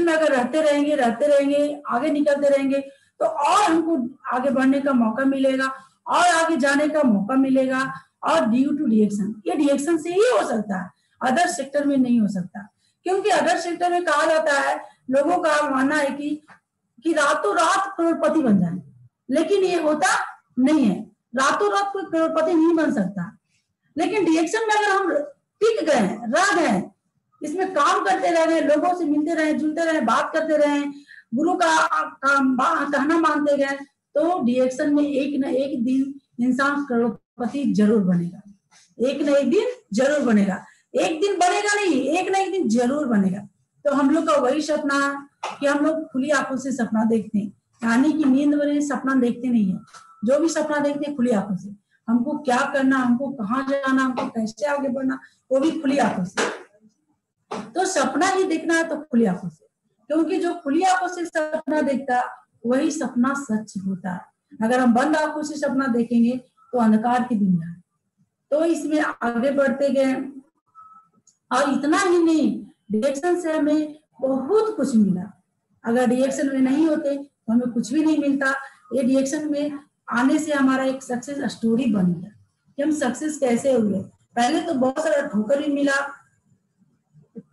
में अगर रहते रहेंगे, आगे निकलते रहेंगे, तो और हमको आगे बढ़ने का मौका मिलेगा और आगे जाने का मौका मिलेगा। और ड्यू टू डीएक्सन, ये डीएक्सन से ही हो सकता है, अदर सेक्टर में नहीं हो सकता। क्योंकि अदर सेक्टर में कहा जाता है, लोगों का मानना है कि रातों रात करोड़पति बन जाए, लेकिन ये होता नहीं है, रातों रात कोई करोड़पति नहीं बन सकता। लेकिन डीएक्सन में अगर हम टिक गए, रह गए, इसमें काम करते रहे, लोगों से मिलते रहे, जुलते रहे, बात करते रहे, गुरु का कहना मानते गए तो डिएक्शन में एक न एक दिन इंसान करोड़पति जरूर बनेगा, एक न एक दिन जरूर बनेगा, एक दिन बनेगा नहीं, एक न एक दिन जरूर बनेगा। तो हम लोग का वही सपना है कि हम लोग खुली आंखों से सपना देखते हैं, यानी कि नींद में सपना देखते नहीं है, जो भी सपना देखते हैं खुली आंखों से। हमको क्या करना, हमको कहाँ जाना, हमको कैसे आगे बढ़ना, वो भी खुली आंखों से। तो सपना ही देखना है तो खुली आंखों से, क्योंकि जो खुली आंखों से सपना देखता वही सपना सच होता है। अगर हम बंद आंखों से सपना देखेंगे तो अंधकार की दुनिया है। तो इसमें आगे बढ़ते गए, और इतना ही नहीं, डिरेक्शन से हमें बहुत कुछ मिला। अगर डिरेक्शन में नहीं होते तो हमें कुछ भी नहीं मिलता। ये डिरेक्शन में आने से हमारा एक सक्सेस स्टोरी बन गया कि हम सक्सेस कैसे हुए। पहले तो बहुत सारा ठोकर भी मिला,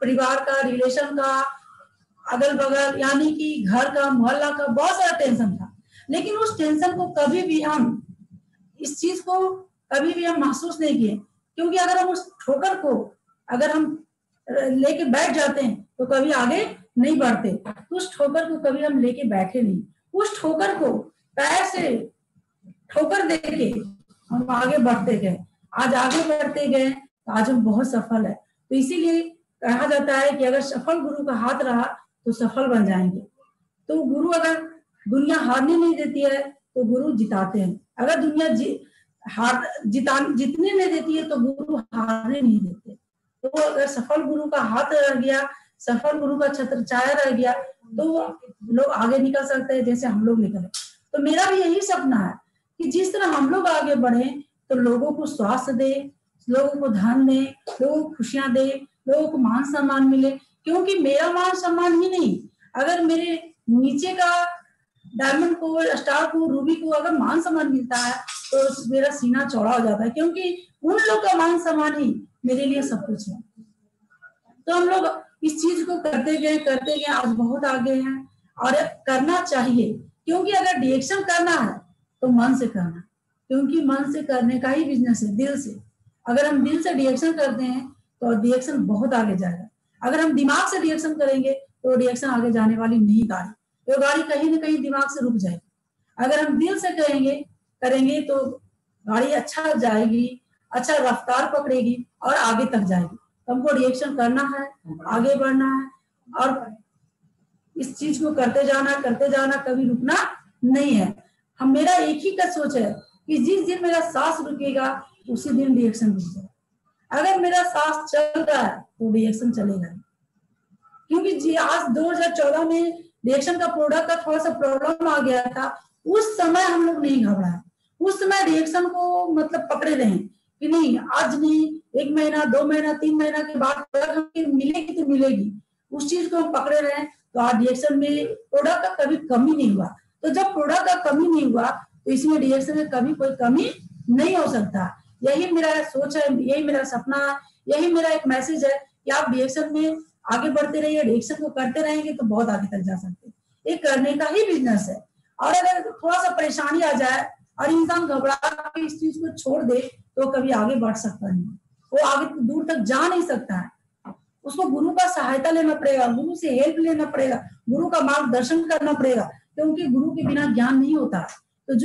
परिवार का, रिलेशन का, अगल बगल, यानी कि घर का, मोहल्ला का, बहुत सारा टेंशन था। लेकिन उस टेंशन को कभी भी हम, इस चीज को कभी भी हम महसूस नहीं किए, क्योंकि अगर हम उस ठोकर को अगर हम लेके बैठ जाते हैं तो कभी आगे नहीं बढ़ते। उस ठोकर को कभी हम लेके बैठे नहीं, उस ठोकर को पैर से ठोकर देके हम आगे बढ़ते गए, आज आगे बढ़ते गए, आज हम बहुत सफल है। तो इसीलिए कहा जाता है कि अगर सफल गुरु का हाथ रहा तो सफल बन जाएंगे। तो गुरु, अगर दुनिया हारने नहीं देती है तो गुरु जिताते हैं। अगर दुनिया जीतने नहीं देती है तो गुरु हारने नहीं देते। तो अगर सफल गुरु का हाथ रह गया, सफल गुरु का छत्र छाया रह गया, तो लोग आगे निकल सकते हैं जैसे हम लोग निकले। तो मेरा भी यही सपना है कि जिस तरह हम लोग आगे बढ़े तो लोगों को स्वास्थ्य दे, लोगों को धन दे, लोगों को खुशियां दे, लोगों को मान सम्मान मिले। क्योंकि मेरा मान सम्मान ही नहीं, अगर मेरे नीचे का डायमंड को, स्टार को, रूबी को अगर मान सम्मान मिलता है तो मेरा सीना चौड़ा हो जाता है, क्योंकि उन लोग का मान सम्मान ही मेरे लिए सब कुछ है। तो हम लोग इस चीज को करते गए, आज बहुत आगे हैं और करना चाहिए। क्योंकि अगर डिरेक्शन करना है तो मन से करना, क्योंकि मन से करने का ही बिजनेस है, दिल से। अगर हम दिल से डिरेक्शन करते हैं तो डिरेक्शन बहुत आगे जाएगा। अगर हम दिमाग से डिरेक्शन करेंगे तो डिरेक्शन आगे जाने वाली नहीं गाड़ी, तो गाड़ी कहीं ना कहीं दिमाग से रुक जाएगी। अगर हम दिल से करेंगे तो गाड़ी अच्छा जाएगी, अच्छा रफ्तार पकड़ेगी और आगे तक जाएगी। हमको रिएक्शन करना है, आगे बढ़ना है और इस चीज को करते जाना, कभी रुकना नहीं है। हम, मेरा एक ही का सोच है कि जिस दिन मेरा सांस रुकेगा उसी दिन रिएक्शन रुक जाए। अगर मेरा सांस चल रहा है तो रिएक्शन चलेगा, क्योंकि जी आज 2014 में रिएक्शन का प्रोडक्ट का थोड़ा सा प्रॉब्लम आ गया था। उस समय हम लोग नहीं घबराए, उस समय रिएक्शन को मतलब पकड़े रहे कि नहीं, आज नहीं, 1 महीना, 2 महीना, 3 महीना के बाद प्रोडक्ट मिलेगी तो मिलेगी, उस चीज को हम पकड़े रहे। तो आज रिएक्शन में प्रोडक्ट का कभी कमी नहीं हुआ। तो जब प्रोडक्ट का कमी नहीं हुआ तो इसमें रिएक्शन में कभी कोई कमी नहीं हो सकता। यही मेरा सोच है, यही मेरा सपना है, यही मेरा एक मैसेज है कि आप रिएक्शन में आगे बढ़ते रहिए, रिएक्शन को करते रहेंगे तो बहुत आगे तक जा सकते हैं। ये करने का ही बिजनेस है। और अगर थोड़ा सा परेशानी आ जाए और इंसान घबरा के इस चीज को छोड़ दे तो कभी आगे बढ़ सकता नहीं, वो आगे दूर तक जा नहीं सकता है। उसको गुरु का सहायता लेना पड़ेगा, गुरु से हेल्प लेना पड़ेगा, गुरु का मार्गदर्शन करना पड़ेगा, क्योंकि गुरु के बिना ज्ञान नहीं होता। तो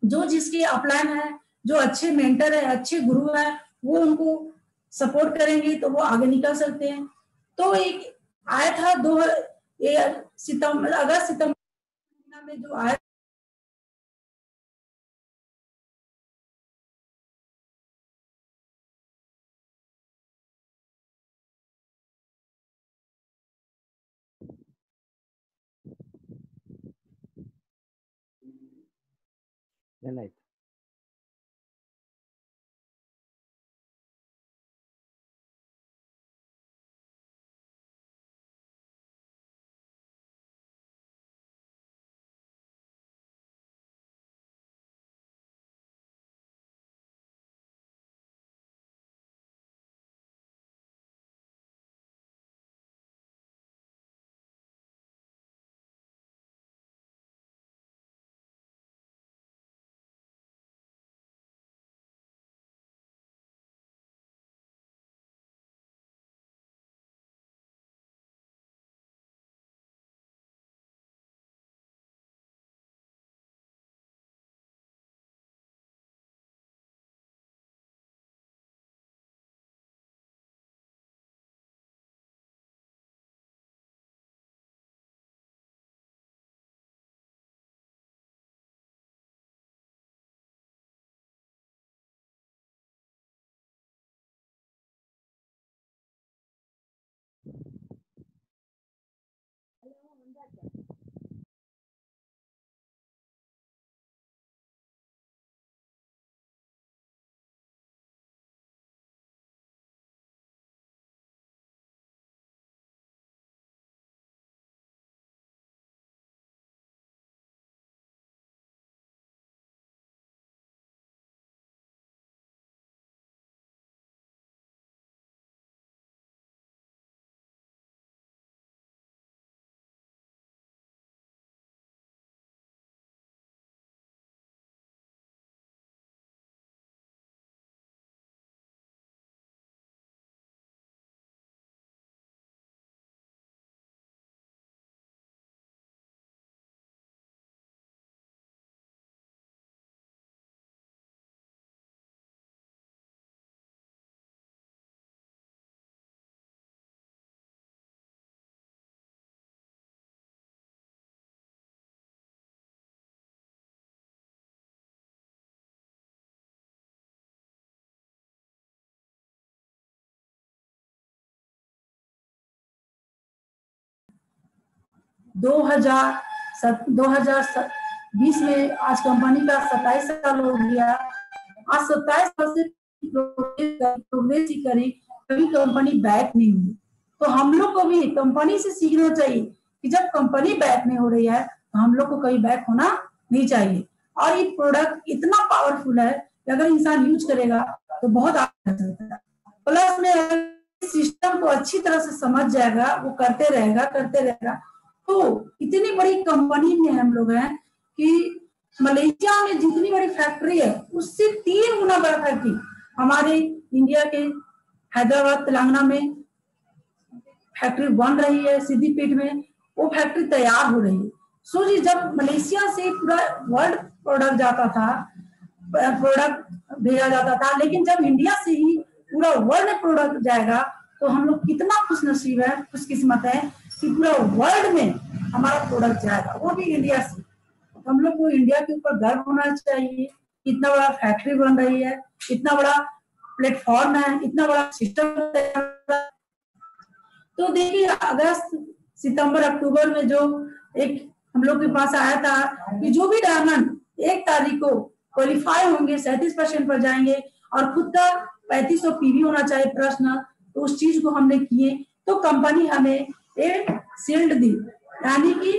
जो जिसके अपलाइन है, जो अच्छे मेंटर है, अच्छे गुरु है, वो उनको सपोर्ट करेंगे तो वो आगे निकल सकते हैं। तो एक आया था अगस्त सितंबर में जो आया नहीं 2020 में आज कंपनी का 27 साल हो गया। आज 27 साल से प्रोग्रेस ही करी, कभी कंपनी बैक नहीं हुई। तो हम लोग को भी कंपनी से सीखना चाहिए कि जब कंपनी बैक नहीं हो रही है तो हम लोग को कहीं बैक होना नहीं चाहिए। और ये प्रोडक्ट इतना पावरफुल है कि अगर इंसान यूज करेगा तो बहुत आगे जा सकता है। प्लस में सिस्टम को अच्छी तरह से समझ जाएगा, वो करते रहेगा। तो इतनी बड़ी कंपनी में हम लोग हैं कि मलेशिया में जितनी बड़ी फैक्ट्री है उससे 3 गुना बड़ा फैक्ट्री हमारे इंडिया के हैदराबाद तेलंगाना में फैक्ट्री बन रही है। सिद्दीपेट में वो फैक्ट्री तैयार हो रही है। सोचिए, जब मलेशिया से पूरा वर्ल्ड प्रोडक्ट जाता था, प्रोडक्ट भेजा जाता था, लेकिन जब इंडिया से ही पूरा वर्ल्ड में प्रोडक्ट जाएगा तो हम लोग कितना खुशनसीब है, खुशकिस्मत है कि पूरा वर्ल्ड में हमारा प्रोडक्ट जाएगा, वो भी इंडिया से। हम लोग को इंडिया के ऊपर गर्व होना चाहिए। इतना बड़ा फैक्ट्री बन रही है, इतना बड़ा प्लेटफॉर्म है, इतना बड़ा सिस्टम। तो देखिए, अगस्त, सितंबर, अक्टूबर में जो एक हम लोग के पास आया था कि जो भी डायमंड 1 तारीख को क्वालिफाई होंगे 37% पर जाएंगे और खुद का 3500 पीवी होना चाहिए प्रश्न, तो उस चीज को हमने किए। तो कंपनी हमें एक शील्ड दी, यानी कि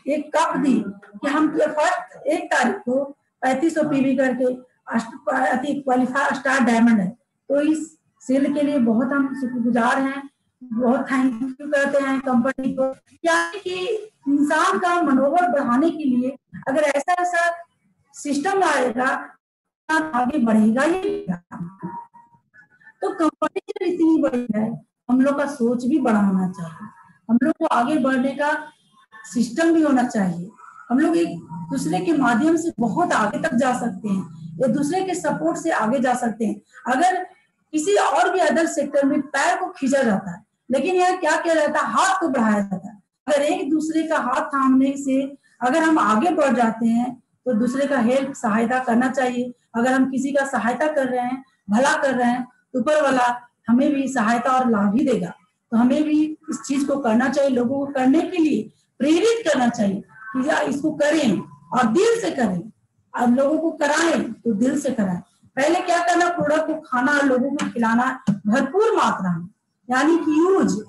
एक कप दी कि हम फर्स्ट 1 तारीख को 3500 पीवी करके क्वालिफाई स्टार डायमंड है। तो इस शील्ड के लिए बहुत हम शुक्रगुजार हैं, बहुत थैंक यू करते हैं कंपनी को। यानी कि इंसान का मनोबल बढ़ाने के लिए अगर ऐसा सिस्टम आएगा आगे बढ़ेगा ही। तो कंपनी जब इतनी बड़ी है, हम लोग का सोच भी बड़ा होना चाहिए, हम लोग को आगे बढ़ने का सिस्टम भी होना चाहिए। हम लोग एक दूसरे के माध्यम से बहुत आगे तक जा सकते हैं, एक दूसरे के सपोर्ट से आगे जा सकते हैं। अगर किसी और भी अदर सेक्टर में पैर को खींचा जाता है, लेकिन यहाँ क्या किया जाता है, हाथ को बढ़ाया जाता है। अगर एक दूसरे का हाथ थामने से अगर हम आगे बढ़ जाते हैं तो दूसरे का हेल्प सहायता करना चाहिए। अगर हम किसी का सहायता कर रहे हैं, भला कर रहे हैं, तो ऊपर वाला हमें भी सहायता और लाभ ही देगा। तो हमें भी इस चीज को करना चाहिए, लोगों को करने के लिए प्रेरित करना चाहिए कि इसको करें और दिल से करें। अब लोगों को कराएं तो दिल से कराएं। पहले क्या करना, प्रोडक्ट को खाना, लोगों को खिलाना भरपूर मात्रा में, यानी कि यूज।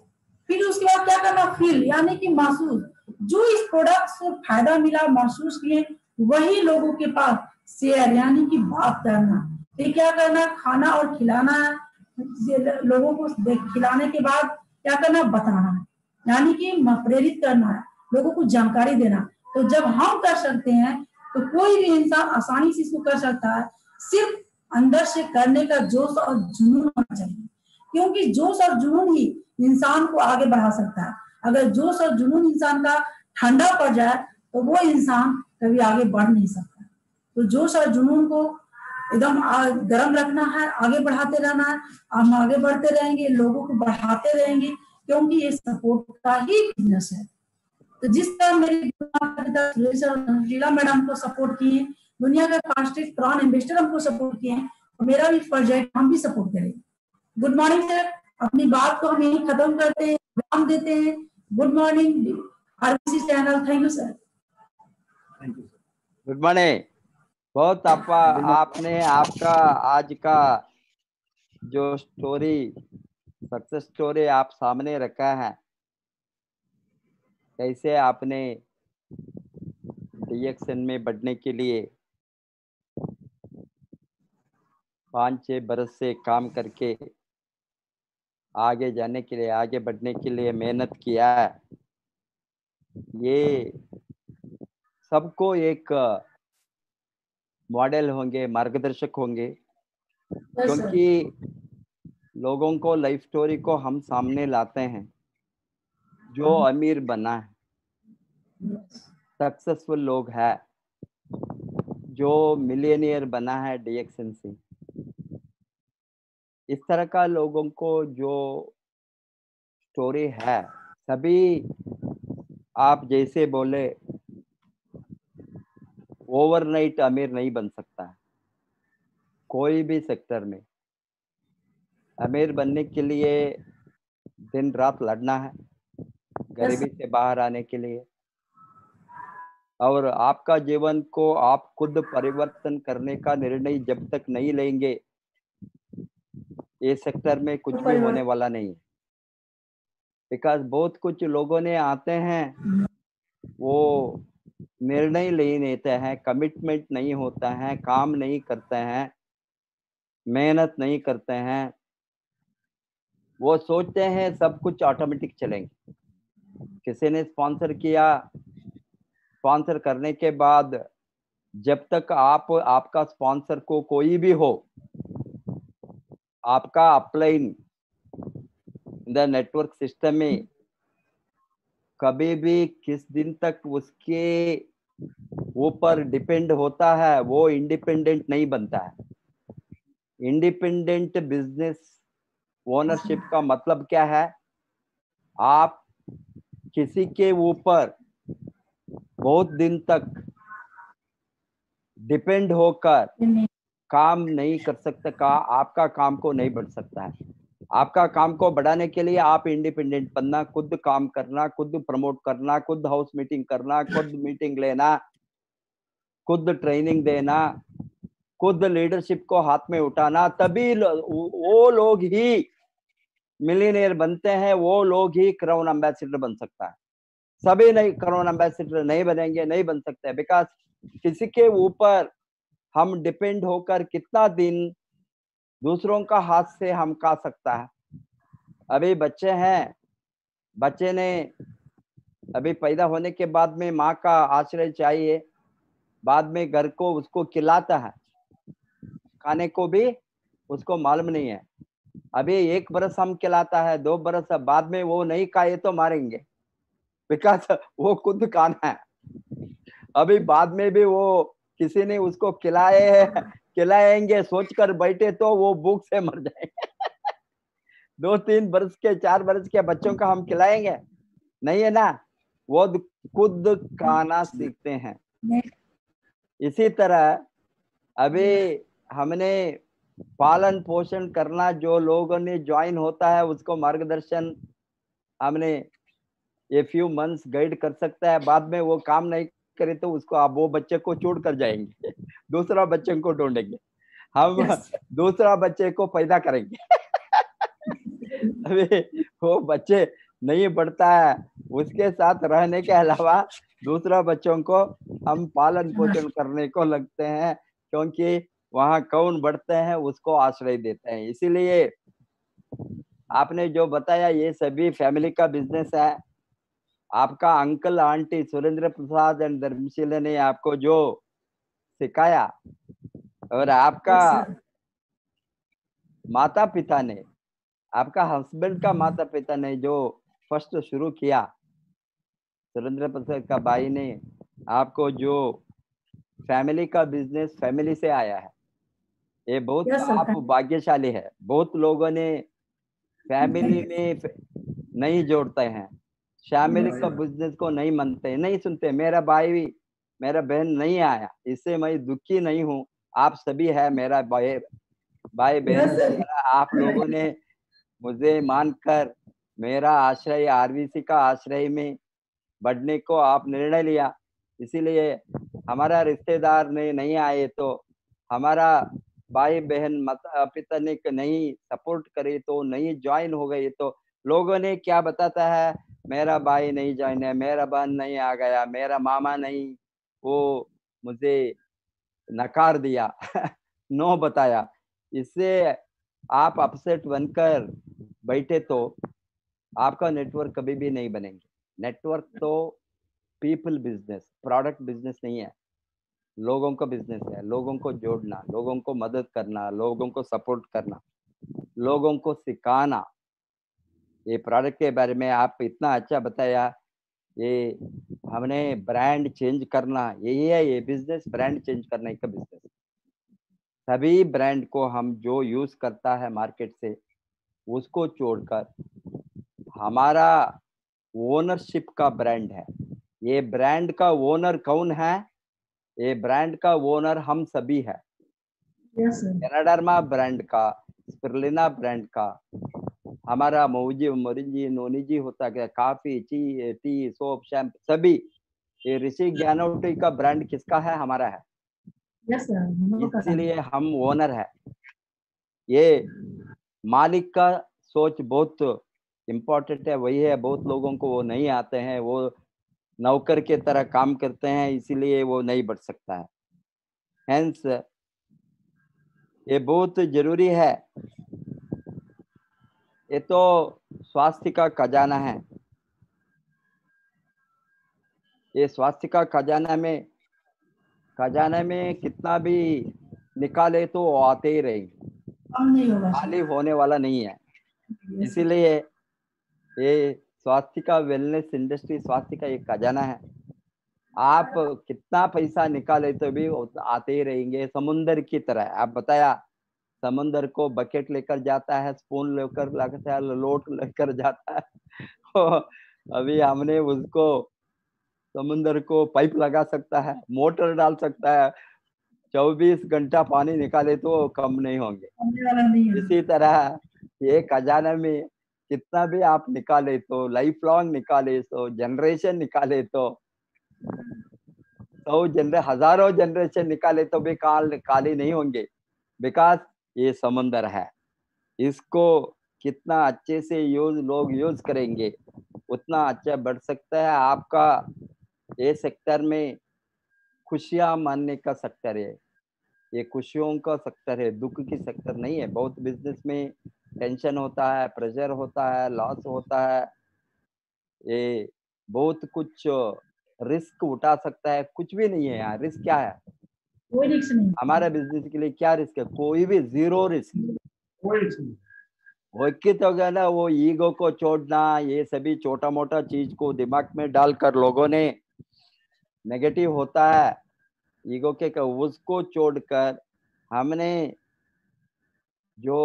फिर उसके बाद क्या करना, फील, यानी कि महसूस। जो इस प्रोडक्ट से फायदा मिला, महसूस किए, वही लोगों के पास शेयर, यानी कि बात करना। फिर क्या करना, खाना और खिलाना, लोगों को खिलाने के बाद क्या करना, बताना, यानी कि प्रेरित करना है, लोगों को जानकारी देना। तो जब हम कर सकते हैं तो कोई भी इंसान आसानी से इसको कर सकता है। सिर्फ अंदर से करने का जोश और जुनून होना चाहिए, क्योंकि जोश और जुनून ही इंसान को आगे बढ़ा सकता है। अगर जोश और जुनून इंसान का ठंडा पड़ जाए तो वो इंसान कभी आगे बढ़ नहीं सकता। तो जोश और जुनून को एकदम गर्म रखना है, आगे बढ़ाते रहना है। हम आगे बढ़ते रहेंगे, लोगों को बढ़ाते रहेंगे, क्योंकि ये सपोर्ट का ही बिजनेस है। तो जिस तरह मेरे शीला मैडम को सपोर्ट किए, दुनिया का फास्टेस्ट प्रॉन इन्वेस्टर हमको सपोर्ट किए, तो मेरा भी फर्ज है हम भी सपोर्ट करें। गुड मॉर्निंग सर, अपनी बात को हम यही खत्म करते हैं, विराम देते हैं। Good morning RBC channel, thank you sir. Good morning. बहुत आपने आपका आज का जो स्टोरी, सक्सेस स्टोरी आप सामने रखा है, कैसे आपने डीएक्सन में बढ़ने के लिए 5-6 बरस से काम करके आगे जाने के लिए, आगे बढ़ने के लिए मेहनत किया है। ये सबको एक मॉडल होंगे, मार्गदर्शक होंगे, क्योंकि लोगों को लाइफ स्टोरी को हम सामने लाते हैं। जो अमीर बना है, सक्सेसफुल लोग है, जो मिलियनियर बना है डीएक्सन से, इस तरह का लोगों को जो स्टोरी है, सभी आप जैसे बोले ओवरनाइट अमीर नहीं बन सकता है। कोई भी सेक्टर में अमीर बनने के लिए दिन रात लड़ना है, गरीबी से बाहर आने के लिए। और आपका जीवन को आप खुद परिवर्तन करने का निर्णय जब तक नहीं लेंगे, इस सेक्टर में कुछ भी होने वाला नहीं। बिकॉज बहुत कुछ लोगों ने आते हैं, वो निर्णय ले लेते हैं, कमिटमेंट नहीं होता है, काम नहीं करते हैं, मेहनत नहीं करते हैं, वो सोचते हैं सब कुछ ऑटोमेटिक चलेंगे। किसी ने स्पॉन्सर किया, स्पॉन्सर करने के बाद जब तक आपका स्पॉन्सर को कोई भी हो, आपका अपलाइन द नेटवर्क सिस्टम में कभी भी किस दिन तक उसके ऊपर डिपेंड होता है, वो इंडिपेंडेंट नहीं बनता है। इंडिपेंडेंट बिजनेस ओनरशिप का मतलब क्या है? आप किसी के ऊपर बहुत दिन तक डिपेंड होकर काम नहीं कर सकते, आपका काम को नहीं बढ़ सकता है। आपका काम को बढ़ाने के लिए आप इंडिपेंडेंट बनना, खुद काम करना, खुद प्रमोट करना, खुद हाउस मीटिंग करना, खुद मीटिंग लेना, खुद ट्रेनिंग देना, खुद लीडरशिप को हाथ में उठाना, तभी वो लोग ही मिलियनेयर बनते हैं, वो लोग ही क्राउन एम्बेसडर बन सकता है। सभी नहीं क्राउन एम्बेसडर नहीं बनेंगे, नहीं बन सकते, बिकॉज किसी के ऊपर हम डिपेंड होकर कितना दिन दूसरों का हाथ से हम खा सकता है। अभी बच्चे हैं, बच्चे ने अभी पैदा होने के बाद में माँ का आश्रय चाहिए, बाद में घर को उसको खिलाता है, खाने को भी उसको मालूम नहीं है। अभी 1 बरस हम खिलाता है, 2 बरस, बाद में वो नहीं खाए तो मारेंगे, बिकॉज वो खुद खाना है। अभी बाद में भी वो किसी ने उसको खिलाएंगे सोचकर बैठे तो वो भूख से मर जाएंगे। 2-3 बरस के 4 बरस के बच्चों का हम खिलाएंगे? नहीं है ना, वो खुद खाना सीखते हैं। इसी तरह अभी हमने पालन पोषण करना, जो लोगों ने ज्वाइन होता है उसको मार्गदर्शन हमने ये फ्यू मंथ्स गाइड कर सकता है, बाद में वो काम नहीं करे तो उसको आप वो बच्चे को छोड़ कर जाएंगे, दूसरा बच्चे को ढूंढेंगे, हम दूसरा बच्चे को पैदा करेंगे। अभी वो बच्चे नहीं बढ़ता है, उसके साथ रहने के अलावा दूसरा बच्चों को हम पालन पोषण करने को लगते हैं, क्योंकि वहां कौन बढ़ते हैं उसको आश्रय देते हैं। इसीलिए आपने जो बताया ये सभी फैमिली का बिजनेस है। आपका uncle aunty Surendra Prasad and Dharmshila ने आपको जो सिखाया, और आपका माता पिता ने, आपका हस्बैंड का माता पिता ने जो फर्स्ट शुरू किया, सुरेंद्र प्रसाद का भाई ने आपको जो फैमिली का बिजनेस फैमिली से आया है, ये बहुत आप भाग्यशाली है। बहुत लोगों ने फैमिली में नहीं जोड़ते हैं, फैमिली का बिजनेस को नहीं मानते, नहीं सुनते। मेरा भाई मेरा बहन नहीं आया, इससे मैं दुखी नहीं हूँ, आप सभी है मेरा भाई बहन। आप लोगों ने मुझे मानकर मेरा आश्रय आरवीसी का आश्रय में बढ़ने को आप निर्णय लिया, इसीलिए हमारा रिश्तेदार ने नहीं आए तो, हमारा भाई बहन माता पिता ने नहीं सपोर्ट करे तो, नहीं ज्वाइन हो गए तो, लोगों ने क्या बताता है, मेरा भाई नहीं ज्वाइन है, मेरा बहन नहीं आ गया, मेरा मामा नहीं, वो मुझे नकार दिया, नो बताया। इससे आप अपसेट बनकर बैठे तो आपका नेटवर्क कभी भी नहीं बनेंगे। नेटवर्क तो पीपल बिजनेस, प्रोडक्ट बिजनेस नहीं है, लोगों का बिजनेस है। लोगों को जोड़ना, लोगों को मदद करना, लोगों को सपोर्ट करना, लोगों को सिखाना। ये प्रोडक्ट के बारे में आप इतना अच्छा बताया, ये हमने ब्रांड चेंज करना, यही है ये बिजनेस, ब्रांड चेंज करने का बिजनेस। सभी ब्रांड को हम जो यूज करता है मार्केट से, उसको छोड़कर हमारा ओनरशिप का ब्रांड है। ये ब्रांड का ओनर कौन है? ये ब्रांड का ओनर हम सभी है। कैनाडर्मा ब्रांड का, स्पिरुलिना ब्रांड का, हमारा मोजी मोरिंजी नोनीजी होता क्या, काफी टी सोप शैम्पू सभी, ये ऋषि ज्ञानोटी का ब्रांड किसका है? हमारा है। यस सर, हम लोगों का काम है। इसीलिए हम ओनर है। ये मालिक का सोच बहुत इम्पोर्टेंट है, वही है। बहुत लोगों को वो नहीं आते हैं, वो नौकर के तरह काम करते हैं, इसीलिए वो नहीं बढ़ सकता है। हेंस ये बहुत जरूरी है। ये तो स्वास्थ्य का खजाना है। ये स्वास्थ्य का खजाने में कितना भी निकाले तो वो आते ही रहेंगे, कम नहीं होगा सर। खाली होने वाला नहीं है। Yes sir. इसीलिए ये स्वास्थ्य का वेलनेस इंडस्ट्री स्वास्थ्य का एक खजाना है। आप कितना पैसा निकाले तो भी वो आते ही रहेंगे, समुंदर की तरह। आप बताया, समुंदर को बकेट लेकर जाता है, स्पून लेकर लगता है, लोट लेकर जाता है। तो अभी हमने उसको समुंदर को पाइप लगा सकता है, मोटर डाल सकता है, 24 घंटा पानी निकाले तो कम नहीं होंगे। कमने वाला नहीं है। इसी तरह ये खजाना में कितना भी आप निकाले तो, लाइफ लॉन्ग निकाले तो, जनरेशन निकाले तो, हजारों जनरेशन निकाले तो भी खाली नहीं होंगे, बिकॉज ये समुंदर है। इसको कितना अच्छे से लोग यूज करेंगे उतना अच्छा बढ़ सकता है। आपका ये सेक्टर में खुशियां मानने का सेक्टर है, ये खुशियों का सेक्टर है, दुख की सेक्टर नहीं है। बहुत बिजनेस में टेंशन होता है, प्रेशर होता है, लॉस होता है, ये बहुत कुछ रिस्क उठा सकता है। कुछ भी नहीं है यार, रिस्क क्या है? कोई रिस्क नहीं। हमारे बिजनेस के लिए क्या रिस्क है? कोई भी जीरो रिस्क। कोई रिस्क नहीं। वकीत हो गया ना, वो ईगो को छोड़ना, ये सभी छोटा मोटा चीज को दिमाग में डालकर लोगों ने नेगेटिव होता है ईगो के उसको छोड़कर हमने जो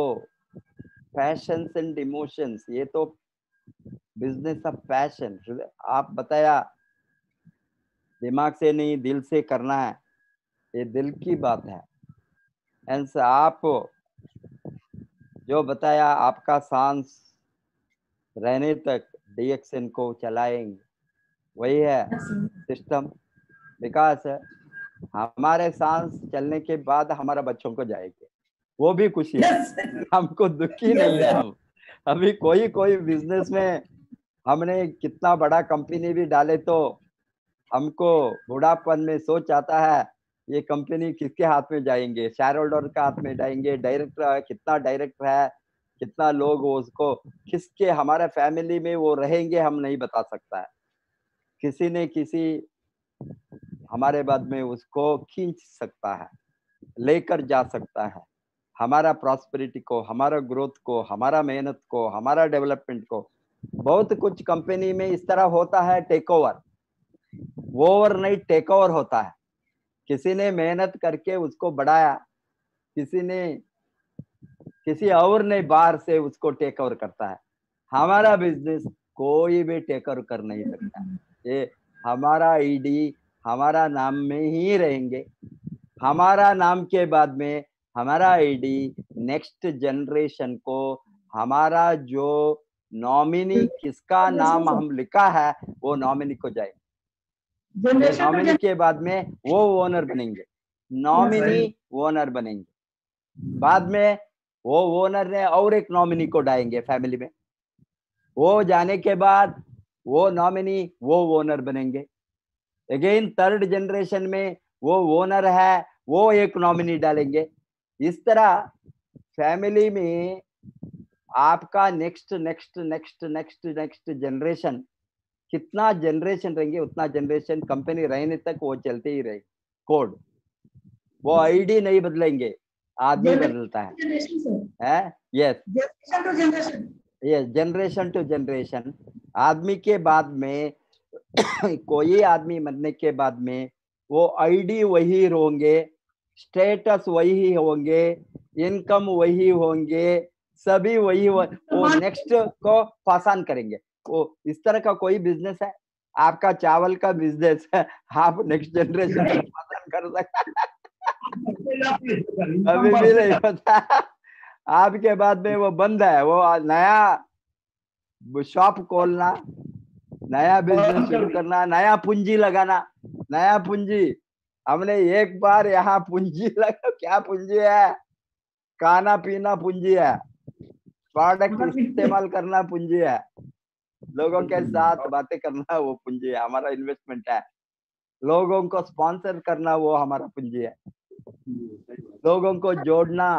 पैशंस एंड इमोशंस, ये तो बिजनेस ऑफ पैशन, आप बताया दिमाग से नहीं दिल से करना है, ये दिल की बात है। हेंस आप जो बताया, आपका सांस रहने तक डीएक्सएन को चलाएंगे, वही है सिस्टम। विकास है, हमारे सांस चलने के बाद हमारा बच्चों को जाएंगे, वो भी खुशी है। यस हमको दुखी नहीं है। हम अभी कोई बिजनेस में हमने कितना बड़ा कंपनी भी डाले तो हमको बुढ़ापन में सोच आता है, ये कंपनी किसके हाथ में जाएंगे? शेयर होल्डर का हाथ में जाएंगे? डायरेक्टर कितना डायरेक्टर है, कितना लोग उसको किसके हमारे फैमिली में वो रहेंगे, हम नहीं बता सकता है। किसी ने किसी हमारे बाद में उसको खींच सकता है, लेकर जा सकता है, हमारा प्रॉस्पेरिटी को, हमारा ग्रोथ को, हमारा मेहनत को, हमारा डेवलपमेंट को। बहुत कुछ कंपनी में इस तरह होता है, take over, overnight take over होता है। किसी ने मेहनत करके उसको बढ़ाया, किसी और ने बाहर से उसको टेक ओवर करता है। हमारा बिजनेस कोई भी टेक ओवर कर नहीं सकता। ये हमारा आईडी हमारा नाम में ही रहेंगे। हमारा नाम के बाद में हमारा आईडी नेक्स्ट जनरेशन को, हमारा जो नॉमिनी किसका नाम हम लिखा है वो नॉमिनी को जाए। नॉमिनी के बाद में वो ओनर बनेंगे, नॉमिनी ओनर बनेंगे। बाद में वो ओनर ने और एक नॉमिनी को डालेंगे फैमिली में, वो जाने के बाद वो नॉमिनी वो ओनर बनेंगे। अगेन थर्ड जनरेशन में वो ओनर है, वो एक नॉमिनी डालेंगे। इस तरह फैमिली में आपका next next next next next generation, कितना जनरेशन रहेंगे उतना जनरेशन कंपनी रहने तक वो चलते ही रहे। कोड वो आईडी नहीं बदलेंगे, आदमी बदलता है। Yes yes, generation to generation. आदमी के बाद में कोई आदमी मरने के बाद में वो आईडी वही होंगे, स्टेटस वही होंगे, इनकम वही होंगे, सभी वही वो नेक्स्ट को पास ऑन करेंगे। वो इस तरह का कोई बिजनेस है, आपका चावल का बिजनेस है, आप नेक्स्ट जनरेशन को पास ऑन कर सकते अभी भी नहीं पता। आपके बाद में वो बंद है, वो नया शॉप खोलना, नया बिजनेस शुरू करना, नया पूंजी लगाना, नया पूंजी। हमने एक बार यहाँ पूंजी लगा, क्या पूंजी है? खाना पीना पूंजी है, प्रोडक्ट इस्तेमाल करना पूंजी है, लोगों के साथ बातें करना वो पूंजी है, हमारा इन्वेस्टमेंट है। लोगों को स्पॉन्सर करना वो हमारा पूंजी है। लोगों को जोड़ना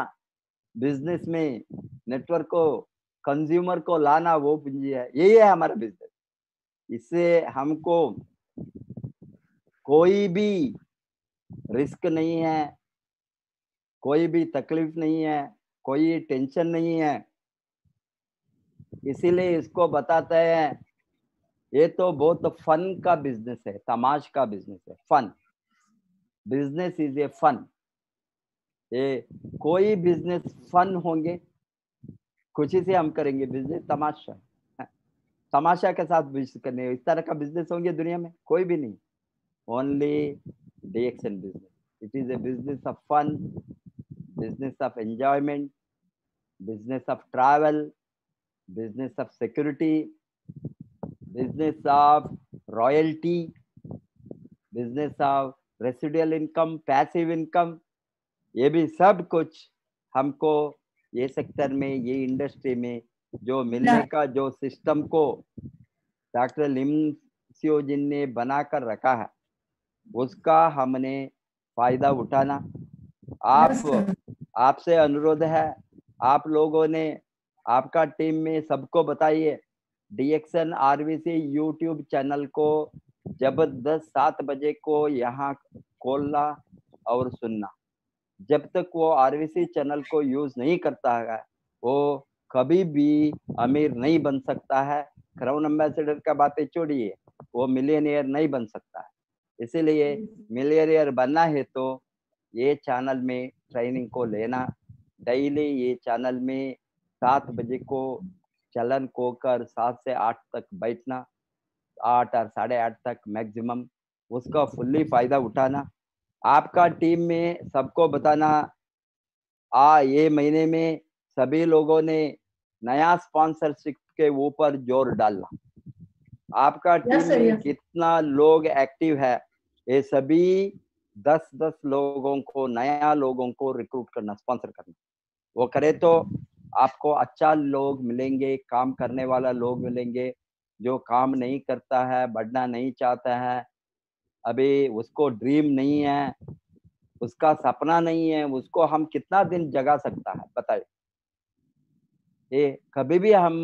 बिजनेस में, नेटवर्क को, कंज्यूमर को लाना वो पूंजी है। यही है हमारा बिजनेस। इससे हमको कोई भी रिस्क नहीं है, कोई भी तकलीफ नहीं है, कोई टेंशन नहीं है। इसीलिए इसको बताते हैं ये तो बहुत फन का बिजनेस है, तमाश का बिजनेस है। Fun business is a fun. ये कोई बिजनेस फन होंगे, खुशी से हम करेंगे बिजनेस। तमाशा तमाशा के साथ बिजनेस करने, इस तरह का बिजनेस होंगे दुनिया में कोई भी नहीं। Only DXN business. It is a business of fun, business of enjoyment, business of travel, business of security, business of royalty, business of residual income, passive income। ये भी सब कुछ हमको ये सेक्टर में, ये इंडस्ट्री में जो मिलने का जो सिस्टम को डॉक्टर लिम सियोजिन ने बनाकर रखा है, उसका हमने फायदा उठाना। आपसे अनुरोध है, आप लोगों ने, आपका टीम में सबको बताइए DXN RVC YouTube चैनल को जबरदस्त 7 बजे को यहाँ खोलना और सुनना। जब तक वो RVC चैनल को यूज नहीं करता है वो कभी भी अमीर नहीं बन सकता है। क्राउन एम्बेसडर का बातें छोड़िए, वो मिलियनियर नहीं बन सकता है। इसीलिए मिलियनियर बनना है तो ये चैनल में ट्रेनिंग को लेना। डेली ये चैनल में 7 बजे को चलन को कर 7 से 8 तक बैठना, 8 और 8:30 तक मैक्सिमम, उसका फुल्ली फायदा उठाना। आपका टीम में सबको बताना। ये महीने में सभी लोगों ने नया स्पॉन्सरशिप के ऊपर जोर डालना। आपका टीम में कितना लोग एक्टिव है, ये सभी 10-10 लोगों को, नया लोगों को रिक्रूट करना, स्पॉन्सर करना। वो करे तो आपको अच्छा लोग मिलेंगे, काम करने वाला लोग मिलेंगे। जो काम नहीं करता है, बढ़ना नहीं चाहता है, अभी उसको ड्रीम नहीं है, उसका सपना नहीं है, उसको हम कितना दिन जगा सकता है बताइए? ये कभी भी हम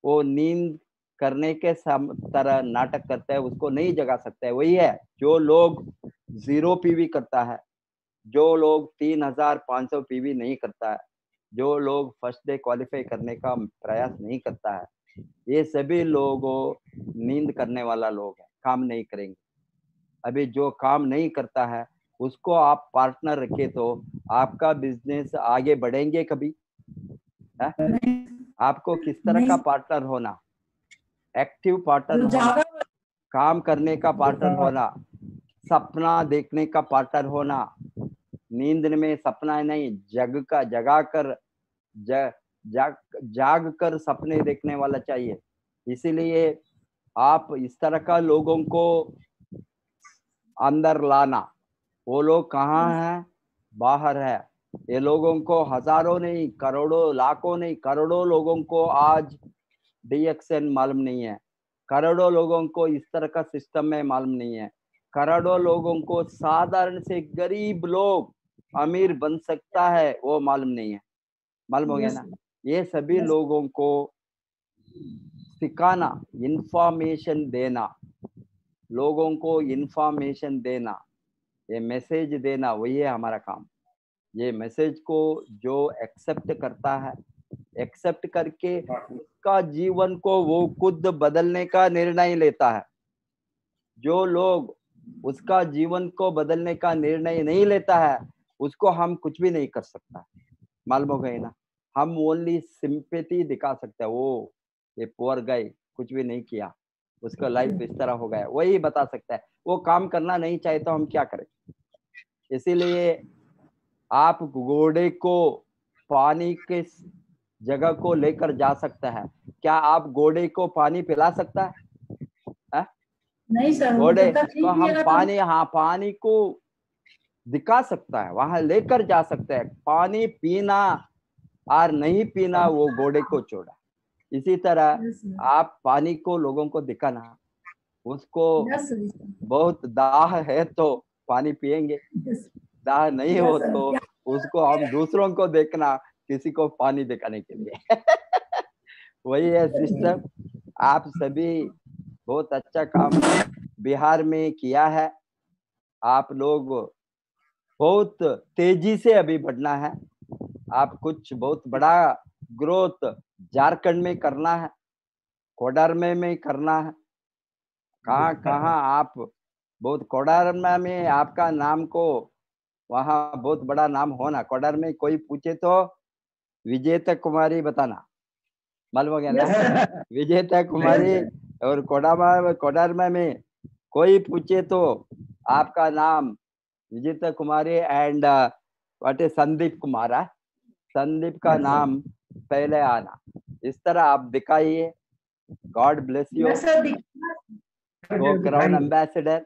वो नींद करने के तरह नाटक करते हैं, उसको नहीं जगा सकते है। वही है जो लोग 0 PV करता है, जो लोग 3500 PV नहीं करता है, जो लोग फर्स्ट डे क्वालिफाई करने का प्रयास नहीं करता है, ये सभी लोगों नींद करने वाला लोग है, काम नहीं करेंगे। अभी जो काम नहीं करता है उसको आप पार्टनर रखे तो आपका बिजनेस आगे बढ़ेंगे कभी? आपको किस तरह का पार्टनर होना? एक्टिव पार्टनर होना, काम करने का पार्टनर होना, सपना देखने का पार्टनर होना। नींद में सपना नहीं, जाग कर सपने देखने वाला चाहिए। इसीलिए आप इस तरह का लोगों को अंदर लाना। वो लोग कहाँ हैं? बाहर है। ये लोगों को हजारों नहीं, करोड़ों, लाखों नहीं, करोड़ों लोगों को आज DXN मालूम नहीं है। करोड़ों लोगों को इस तरह का सिस्टम में मालूम नहीं है। करोड़ों लोगों को साधारण से गरीब लोग अमीर बन सकता है वो मालूम नहीं है। मालूम हो गया ना? ये सभी लोगों को सिखाना, इंफॉर्मेशन देना, लोगों को इंफॉर्मेशन देना, ये मैसेज देना, वही है हमारा काम। ये मैसेज को जो एक्सेप्ट करता है, एक्सेप्ट करके उसका जीवन को वो खुद बदलने का निर्णय लेता है। जो लोग उसका जीवन को बदलने का निर्णय नहीं लेता है उसको हम कुछ भी नहीं कर सकता। मालूम हो गए ना? हम ओनली सिंपैथी दिखा सकते हैं। वो ये पुअर गाय कुछ भी नहीं किया, उसका लाइफ इस तरह हो गया, वही बता सकता है। वो काम करना नहीं चाहे तो हम क्या करें? इसीलिए आप घोड़े को पानी के जगह को लेकर जा सकता है। क्या आप घोड़े को पानी पिला सकता है? नहीं सर, वो घोड़े जब तक को नहीं हम पिएगा पानी, हाँ, पानी को दिखा सकता है, वहां लेकर जा सकता है। पानी पीना और नहीं पीना वो घोड़े को छोड़ा। इसी तरह तो आप पानी को लोगों को दिखाना, उसको यस बहुत दाह है तो पानी पिएंगे, दाह नहीं हो सर, तो उसको हम दूसरों को देखना, किसी को पानी दिखाने के लिए। वही है सिस्टम। आप सभी बहुत अच्छा काम बिहार में किया है। आप लोग बहुत तेजी से अभी बढ़ना है। आप कुछ बहुत बड़ा ग्रोथ झारखंड में करना है, कोडरमा में करना है। कहाँ कहाँ आप बहुत, कोडरमा में आपका नाम को वहाँ बहुत बड़ा नाम होना। कोडरमा में कोई पूछे तो विजेता कुमारी बताना, मालूम हो गया ना? विजेता कुमारी। और कोडरमा में कोई पूछे तो आपका नाम Vijeta Kumari and what is Sandeep Kumar है, संदीप का नाम पहले आना। इस तरह आप दिखाइए। God bless you. Yes sir, go crown ambassador.